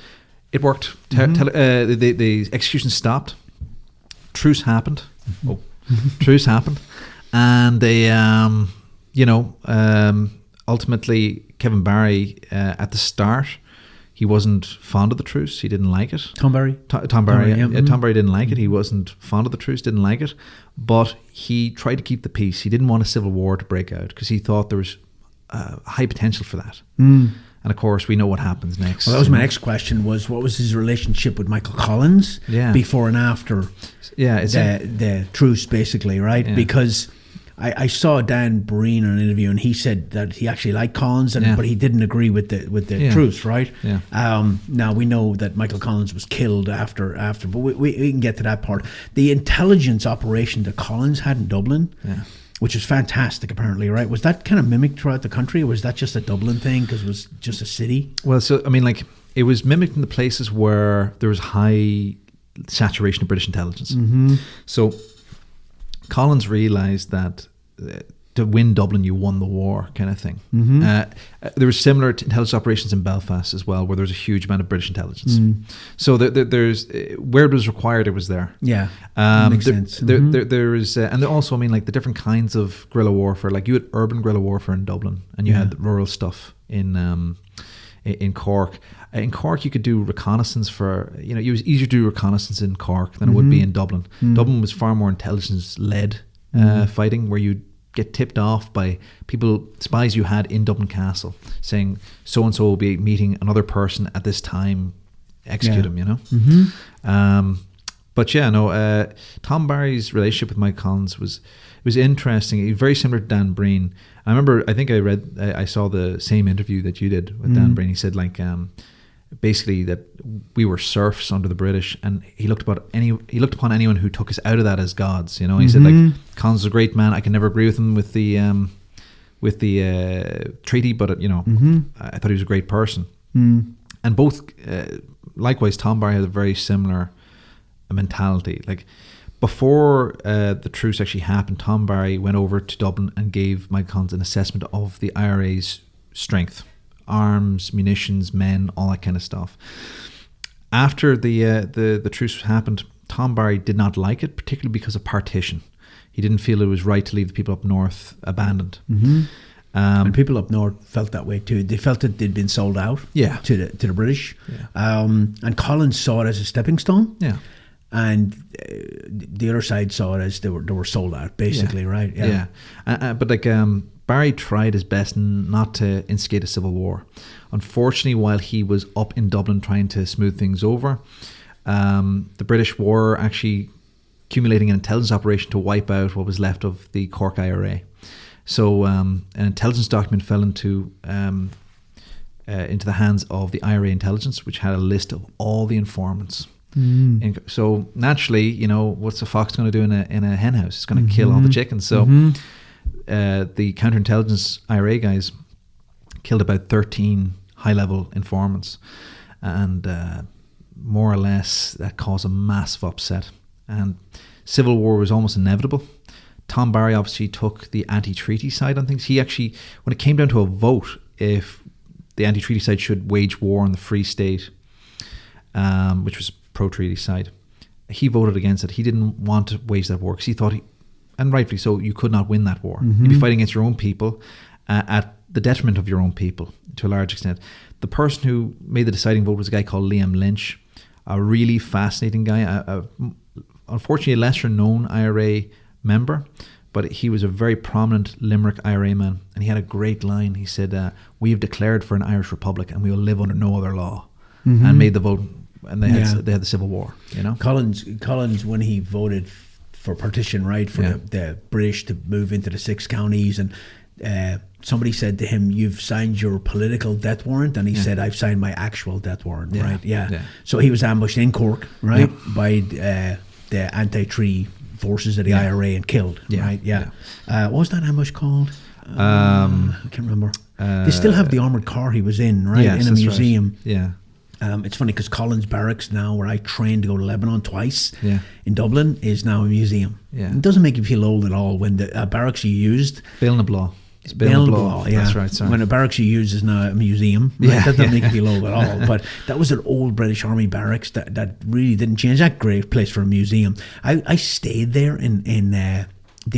It worked. The execution stopped. Truce happened. Truce happened. And they, ultimately, Kevin Barry, at the start, he wasn't fond of the truce. He didn't like it.
Tom Barry?
Tom Barry, yeah. Tom Barry didn't like it. He wasn't fond of the truce, didn't like it. But he tried to keep the peace. He didn't want a civil war to break out because he thought there was high potential for that. And of course, we know what happens next.
Well, that was my next question, was what was his relationship with Michael Collins before and after the truce, basically, right? Yeah. Because I saw Dan Breen in an interview, and he said that he actually liked Collins, but he didn't agree with the truce, right? Yeah. Now, we know that Michael Collins was killed after, but we can get to that part. The intelligence operation that Collins had in Dublin, which was fantastic, apparently, right? Was that kind of mimicked throughout the country, or was that just a Dublin thing because it was just a city?
Well, so, I mean, like, it was mimicked in the places where there was high saturation of British intelligence. Mm-hmm. So Collins realised that to win Dublin, you won the war, kind of thing. Mm-hmm. There were similar intelligence operations in Belfast as well, where there was a huge amount of British intelligence. So there's where it was required, it was there.
Yeah, makes sense.
There is, and also, I mean, like the different kinds of guerrilla warfare. Like you had urban guerrilla warfare in Dublin, and you had rural stuff in Cork. In Cork, you could do reconnaissance it was easier to do reconnaissance in Cork than it would be in Dublin. Dublin was far more intelligence-led fighting, where you get tipped off by spies you had in Dublin Castle, saying so-and-so will be meeting another person at this time, execute him, But Tom Barry's relationship with Mike Collins was interesting. He was very similar to Dan Breen. I remember, I saw the same interview that you did with Dan Breen. He said, like, basically that we were serfs under the British, and he looked upon anyone who took us out of that as gods. He said, like, Collins was a great man. I can never agree with him with the treaty, but I thought he was a great person. And both, likewise, Tom Barry had a very similar mentality. Like, before the truce actually happened, Tom Barry went over to Dublin and gave Mike Collins an assessment of the IRA's strength. Arms, munitions, men, all that kind of stuff. After the truce happened, Tom Barry did not like it, particularly because of partition. He didn't feel it was right to leave the people up north abandoned.
And people up north felt that way too. They felt that they'd been sold out to the British. And Collins saw it as a stepping stone. And the other side saw it as they were sold out, basically, right? But like, Barry tried his best not to instigate a civil war. Unfortunately, while he was up in Dublin trying to smooth things over, the British were actually accumulating an intelligence operation to wipe out what was left of the Cork IRA. So an intelligence document fell into the hands of the IRA intelligence, which had a list of all the informants. So naturally, what's a fox going to do in a hen house? It's going to kill all the chickens. So the counterintelligence IRA guys killed about 13 high-level informants, and more or less that caused a massive upset, and civil war was almost inevitable. Tom Barry obviously took the anti-treaty side on things. He actually, when it came down to a vote, if the anti-treaty side should wage war on the Free State, which was pro-treaty side, he voted against it. He didn't want to wage that war because he thought, and rightfully so, you could not win that war. You'd be fighting against your own people at the detriment of your own people to a large extent. The person who made the deciding vote was a guy called Liam Lynch, a really fascinating guy, unfortunately a lesser known IRA member, but he was a very prominent Limerick IRA man, and he had a great line. He said, "We have declared for an Irish Republic, and we will live under no other law," and made the vote, and they had the Civil War. Collins, when he voted for partition, right, for the British to move into the 6 counties, and somebody said to him, "You've signed your political death warrant," and he said, "I've signed my actual death warrant." Right? So he was ambushed in Cork, right, by the anti-treaty forces of the IRA and killed.
Yeah.
Right? Yeah. What was that ambush called? I can't remember. They still have the armored car he was in, right?
Yes,
in a
that's
museum.
right. Yeah.
It's funny because Collins Barracks now, where I trained to go to Lebanon twice
Yeah.
in Dublin, is now a museum.
Yeah.
It doesn't make you feel old at all when the barracks you used.
Ballinabaugh.
It's Ballinabaugh, yeah.
That's right, sorry.
When a barracks you use is now a museum, right?
Yeah,
That doesn't
yeah.
make you feel old at all. But that was an old British Army barracks that really didn't change. That great place for a museum. I stayed there in the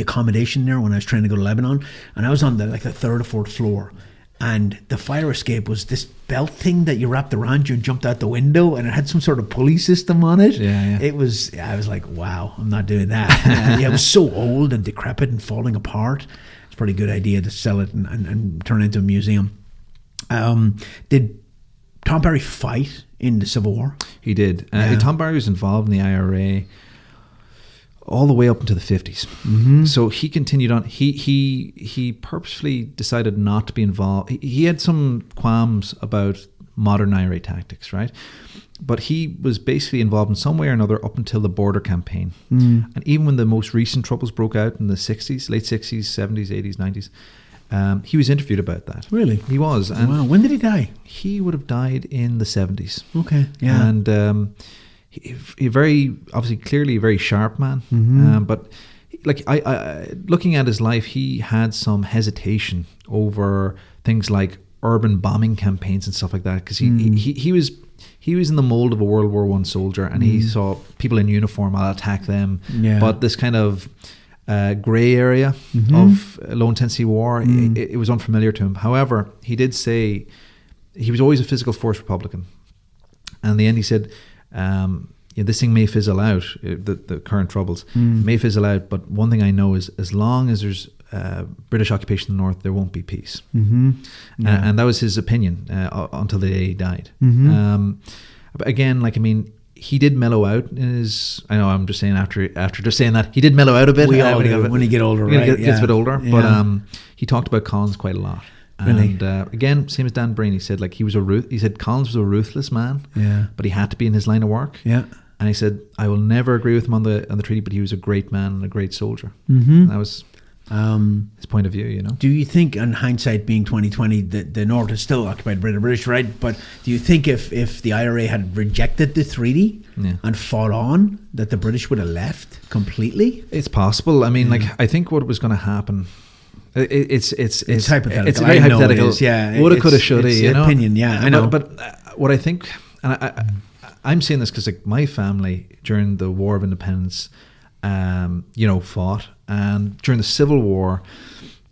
accommodation there when I was trying to go to Lebanon, and I was on the third or fourth floor. And the fire escape was this belt thing that you wrapped around you and jumped out the window, and it had some sort of pulley system on it.
Yeah.
I was like, wow, I'm not doing that. It was so old and decrepit and falling apart. It's a pretty good idea to sell it and turn it into a museum. Did Tom Barry fight in the Civil War?
He did. Tom Barry was involved in the IRA all the way up into the 50s.
Mm-hmm.
So he continued on. He purposefully decided not to be involved. He had some qualms about modern IRA tactics, right? But he was basically involved in some way or another up until the border campaign. And even when the most recent troubles broke out in the 60s, late 60s, 70s, 80s, 90s, he was interviewed about that.
Really?
He was. And
wow. When did he die?
he would have died in the 70s.
Okay. Yeah.
And he very, obviously, clearly a very sharp man. But like I looking at his life, he had some hesitation over things like urban bombing campaigns and stuff like that, because he was in the mold of a World War I soldier, and he saw people in uniform, I'll attack them.
Yeah.
But this kind of grey area of low intensity war, it was unfamiliar to him. However, he did say he was always a physical force Republican, and in the end he said, this thing may fizzle out, the current troubles may fizzle out, but one thing I know is as long as there's British occupation in the north, there won't be peace. And that was his opinion until the day he died. But again, he did mellow out in his. I know I'm just saying after just saying that, he did mellow out a bit.
We all do when you get older, right?
Gets a bit older. Yeah. But he talked about Collins quite a lot.
Really?
And again, same as Dan Breen, he said he said Collins was a ruthless man. Yeah. But he had to be in his line of work. Yeah. And he said, I will never agree with him on the treaty, but he was a great man and a great soldier. That was his point of view, you know.
Do you think, in hindsight being 2020, that the North is still occupied by the British, right? But do you think if the IRA had rejected the treaty and fought on, that the British would have left completely?
It's possible. I mean, I think what was going to happen. It's
hypothetical.
It's very hypothetical. Woulda, coulda, shoulda.
It's
you know,
opinion. Yeah, I know.
But what I think, and I'm saying this because my family during the War of Independence, fought, and during the Civil War,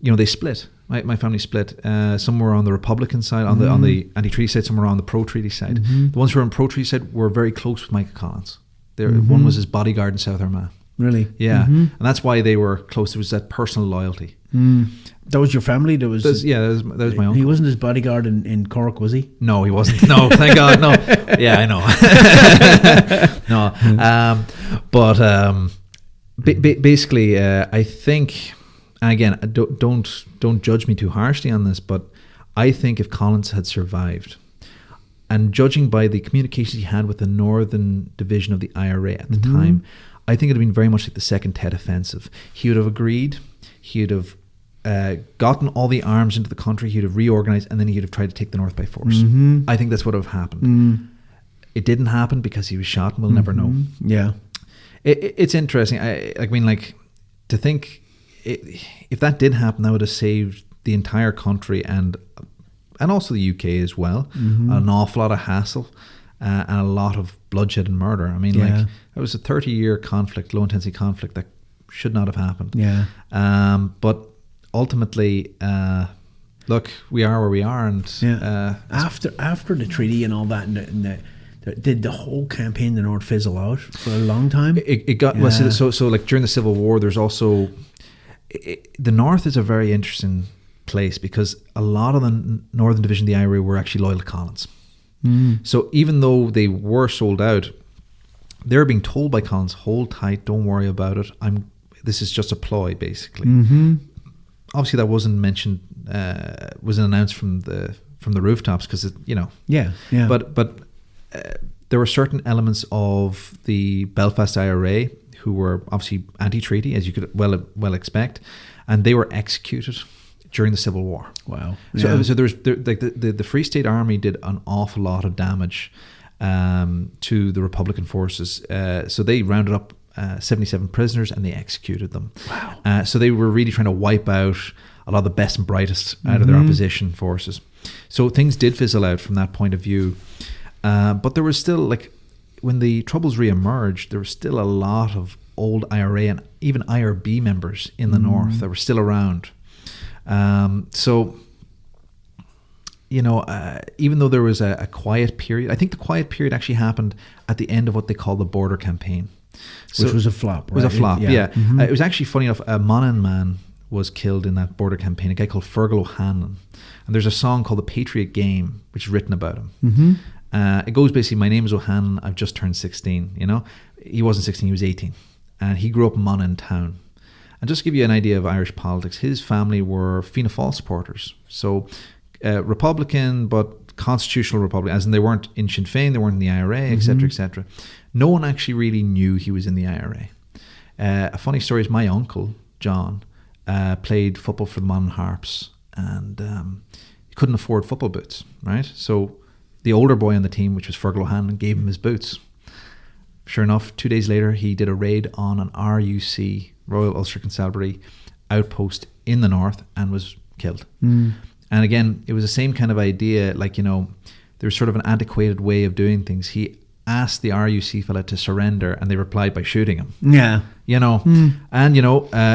they split. My family split. Some were on the Republican side, on the anti-treaty side. Some were on the pro-treaty side. The ones who were on pro-treaty side were very close with Michael Collins. One was his bodyguard in South Armagh.
Really?
Yeah, and that's why they were close. There was that personal loyalty.
That was your family? That was
my uncle.
He wasn't his bodyguard in Cork, was he?
No, he wasn't. No, thank God, no. Yeah, I know. No, basically, I think, and again, don't judge me too harshly on this, but I think if Collins had survived, and judging by the communications he had with the Northern Division of the IRA at the time, I think it would have been very much like the Second Tet Offensive. He would have agreed. He would have gotten all the arms into the country. He would have reorganized, and then he would have tried to take the North by force. I think that's what would have happened. It didn't happen because he was shot, and we'll never know.
Yeah,
it's interesting. To think if that did happen, that would have saved the entire country and also the UK as well an awful lot of hassle. And a lot of bloodshed and murder. I mean, it was a 30-year conflict, low-intensity conflict that should not have happened. Yeah. But ultimately, look, we are where we are, and
after the treaty and all that, did the whole campaign in the North fizzle out for a long time?
It got so like during the Civil War, there's also the North is a very interesting place because a lot of the Northern Division of the IRA were actually loyal to Collins. So even though they were sold out, they're being told by Collins, hold tight, don't worry about it. This is just a ploy, basically. Obviously that wasn't mentioned, wasn't announced from the rooftops because But there were certain elements of the Belfast IRA who were obviously anti-treaty, as you could well expect, and they were executed during the Civil War.
Wow.
So the Free State Army did an awful lot of damage to the Republican forces. So they rounded up 77 prisoners and they executed them.
Wow.
So they were really trying to wipe out a lot of the best and brightest out of their opposition forces. So things did fizzle out from that point of view. But there was still, like, when the Troubles re-emerged, there was still a lot of old IRA and even IRB members in the North that were still around. So, even though there was a quiet period, I think the quiet period actually happened at the end of what they call the Border Campaign. So
which was a flop, right?
It was a flop, yeah.
Mm-hmm.
It was actually, funny enough, a Monaghan man was killed in that Border Campaign, a guy called Fergal O'Hanlon. And there's a song called The Patriot Game, which is written about him.
Mm-hmm.
It goes basically, my name is O'Hanlon, I've just turned 16, He wasn't 16, he was 18. And he grew up in Monaghan town. And just to give you an idea of Irish politics, his family were Fianna Fáil supporters. So Republican, but constitutional Republican, as in they weren't in Sinn Féin, they weren't in the IRA, etc., etc. No one actually really knew he was in the IRA. A funny story is my uncle, John, played football for the Monaghan Harps, and he couldn't afford football boots, right? So the older boy on the team, which was Fergal O'Hanlon, gave him his boots. Sure enough, 2 days later, he did a raid on an RUC, Royal Ulster Constabulary outpost in the north, and was killed. And again, it was the same kind of idea, like, there's sort of an antiquated way of doing things. He asked the RUC fella to surrender, and they replied by shooting him.
Yeah.
And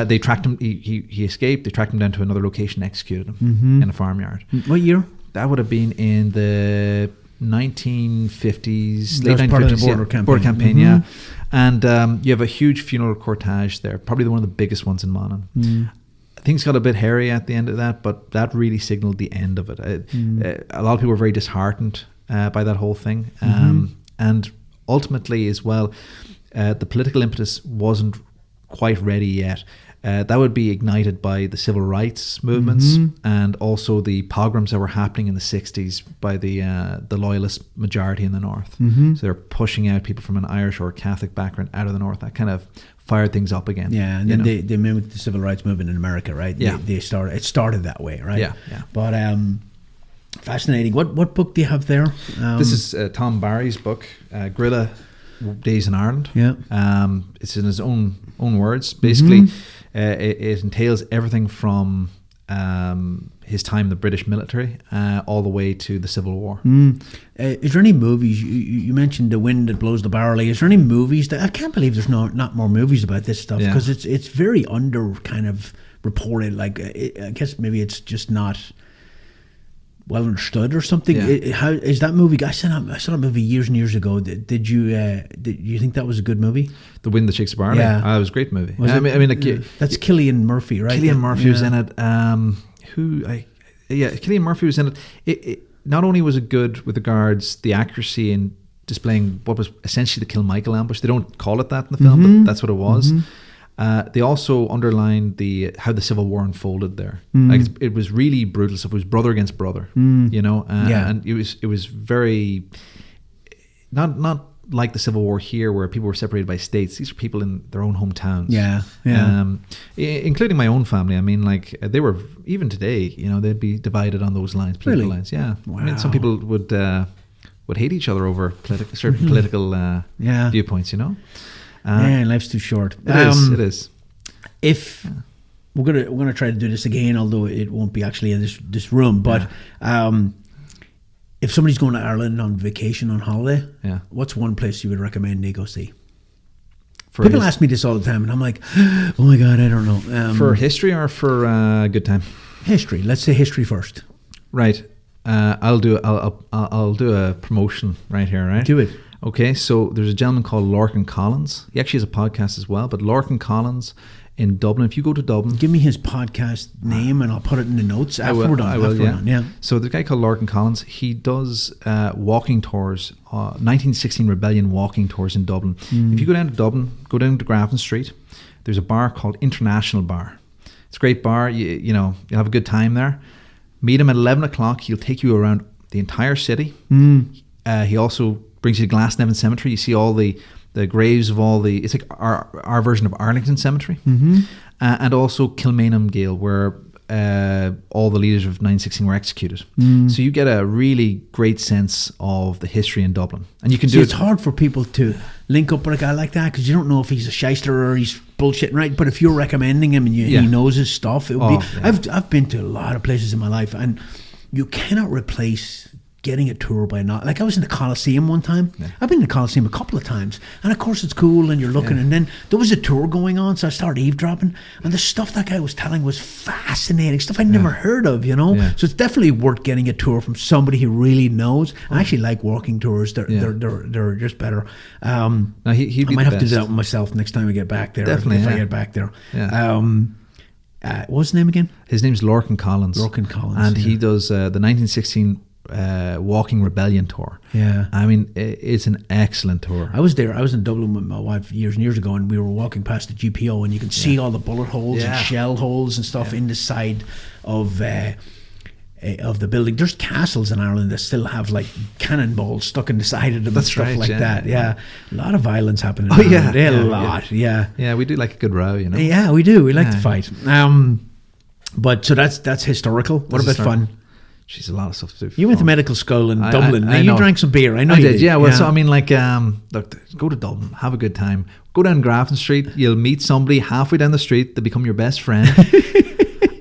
they tracked him. He escaped. They tracked him down to another location, executed him in a farmyard.
What year?
That would have been in the 1950s,
That
late
was part
1950s.
of the border campaign.
Border campaign, yeah. And you have a huge funeral cortege there, probably one of the biggest ones in Monaghan. Things got a bit hairy at the end of that, but that really signaled the end of it. A lot of people were very disheartened by that whole thing. And ultimately as well, the political impetus wasn't quite ready yet. That would be ignited by the civil rights movements and also the pogroms that were happening in the 60s by the loyalist majority in the north. So they're pushing out people from an Irish or Catholic background out of the north. That kind of fired things up again.
Yeah, and then they mimicked the civil rights movement in America, right?
Yeah.
It started that way, right?
Yeah.
But fascinating. What book do you have there?
This is Tom Barry's book, Guerrilla Days in Ireland.
Yeah.
It's in his own words. Basically, it entails everything from his time in the British military all the way to the Civil War.
Is there any movies? You mentioned The Wind That Blows the Barley. Is there any movies that I can't believe there's not more movies about this stuff, because it's very under kind of reported. Like I guess maybe it's just not well understood or something. How is that movie? I saw a movie years and years ago. Did you think that was a good movie?
The Wind That Shakes the Barley.
Yeah,
it was a great movie.
I mean, like, that's Cillian Murphy, right?
Cillian Murphy was in it. Cillian Murphy was in it. It not only was it good with regards the accuracy in displaying what was essentially the Kilmichael ambush. They don't call it that in the film, but that's what it was. They also underlined how the Civil War unfolded there. Like it was really brutal stuff. It was brother against brother, and it was very not like the Civil War here, where people were separated by states. These are people in their own hometowns. Including my own family. I mean, like they were, even today, they'd be divided on those lines, political lines. Yeah, wow. I mean, some people would hate each other over certain political viewpoints.
Man, life's too short.
It is.
If we're gonna try to do this again, although it won't be actually in this room, but if somebody's going to Ireland on vacation, on holiday, what's one place you would recommend they go see? People ask me this all the time, and I'm like, oh my God, I don't know.
For history or for a good time?
History. Let's say history first.
Right. I'll do a promotion right here. Right.
Do it.
Okay, so there's a gentleman called Lorcan Collins. He actually has a podcast as well, but Lorcan Collins in Dublin. If you go to Dublin,
give me his podcast name and I'll put it in the notes after we're done.
I will. So the guy called Lorcan Collins, he does walking tours, 1916 Rebellion walking tours in Dublin. If you go down to Dublin, go down to Grafton Street, there's a bar called International Bar. It's a great bar. You'll have a good time there. Meet him at 11 o'clock. He'll take you around the entire city. He also brings you to Glasnevin Cemetery. You see all the the graves of all the. It's like our version of Arlington Cemetery, and also Kilmainham Gaol, where all the leaders of 916 were executed. So you get a really great sense of the history in Dublin, and you can do.
It's hard for people to link up with a guy like that because you don't know if he's a shyster or he's bullshitting, right? But if you're recommending him and he knows his stuff, it would be. Yeah. I've been to a lot of places in my life, and you cannot replace getting a tour by not. Like I was in the Coliseum one time. Yeah. I've been in the Coliseum a couple of times, and of course it's cool, and you're looking, and then there was a tour going on, so I started eavesdropping, and the stuff that guy was telling was fascinating, stuff I'd never heard of, you know. Yeah. So it's definitely worth getting a tour from somebody who really knows. I actually like walking tours. They're just better.
No, I
might have to do that with myself next time we get back there.
Definitely,
if I get back there. Yeah. What was his name again?
His name's Lorcan Collins.
Lorcan Collins,
and he does the 1916 Walking Rebellion tour.
Yeah,
I mean it's an excellent tour.
I was there. I was in Dublin with my wife years and years ago, and we were walking past the GPO, and you can see all the bullet holes and shell holes and stuff in the side of the building. There's castles in Ireland that still have like cannonballs stuck in the side of them. That's and stuff right, like that. Yeah, a lot of violence happening.
Oh yeah,
a lot. Yeah,
we do like a good row, you know.
Yeah, we do. We like to fight. But so that's historical. What about fun?
She's a lot of stuff to do.
You went to medical school in Dublin. Now you drank some beer. I know
I
you did.
Yeah, well, so I mean, like, look, go to Dublin, have a good time. Go down Grafton Street. You'll meet somebody halfway down the street. They become your best friend.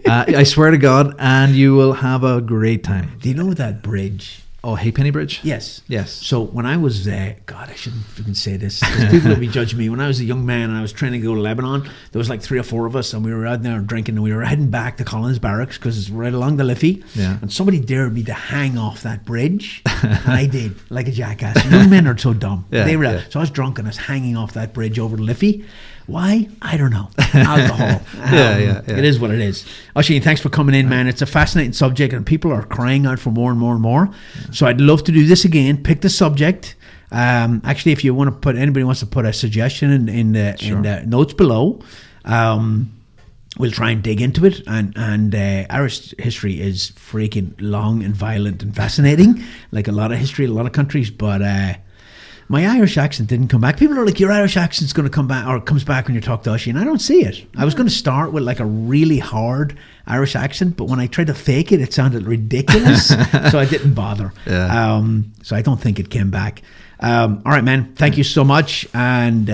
I swear to God, and you will have a great time.
Do you know that bridge?
Oh, Halfpenny Bridge?
Yes.
Yes.
So when I was, God, I shouldn't even say this. People will be judging me. When I was a young man and I was trying to go to Lebanon, there was like 3 or 4 of us, and we were out there drinking, and we were heading back to Collins Barracks because it's right along the Liffey. Yeah. And somebody dared me to hang off that bridge, and I did, like a jackass. Young men are so dumb. Yeah, So I was drunk and I was hanging off that bridge over the Liffey. Why? I don't know. Alcohol. It is what it is. Oisin, thanks for coming in, man. It's a fascinating subject, and people are crying out for more and more and more. So I'd love to do this again. Pick the subject. Actually, if you want to anybody wants to put a suggestion in the notes below, we'll try and dig into it. And Irish history is freaking long and violent and fascinating, like a lot of history, a lot of countries. But my Irish accent didn't come back. People are like, your Irish accent's going to come back, or it comes back when you talk to Oisin. I don't see it. I was going to start with like a really hard Irish accent, but when I tried to fake it, it sounded ridiculous. So I didn't bother. Yeah. So I don't think it came back. All right, man. Thank you so much. And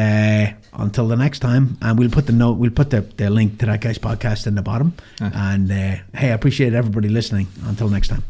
until the next time, and we'll put the link to that guy's podcast in the bottom. And hey, I appreciate everybody listening. Until next time.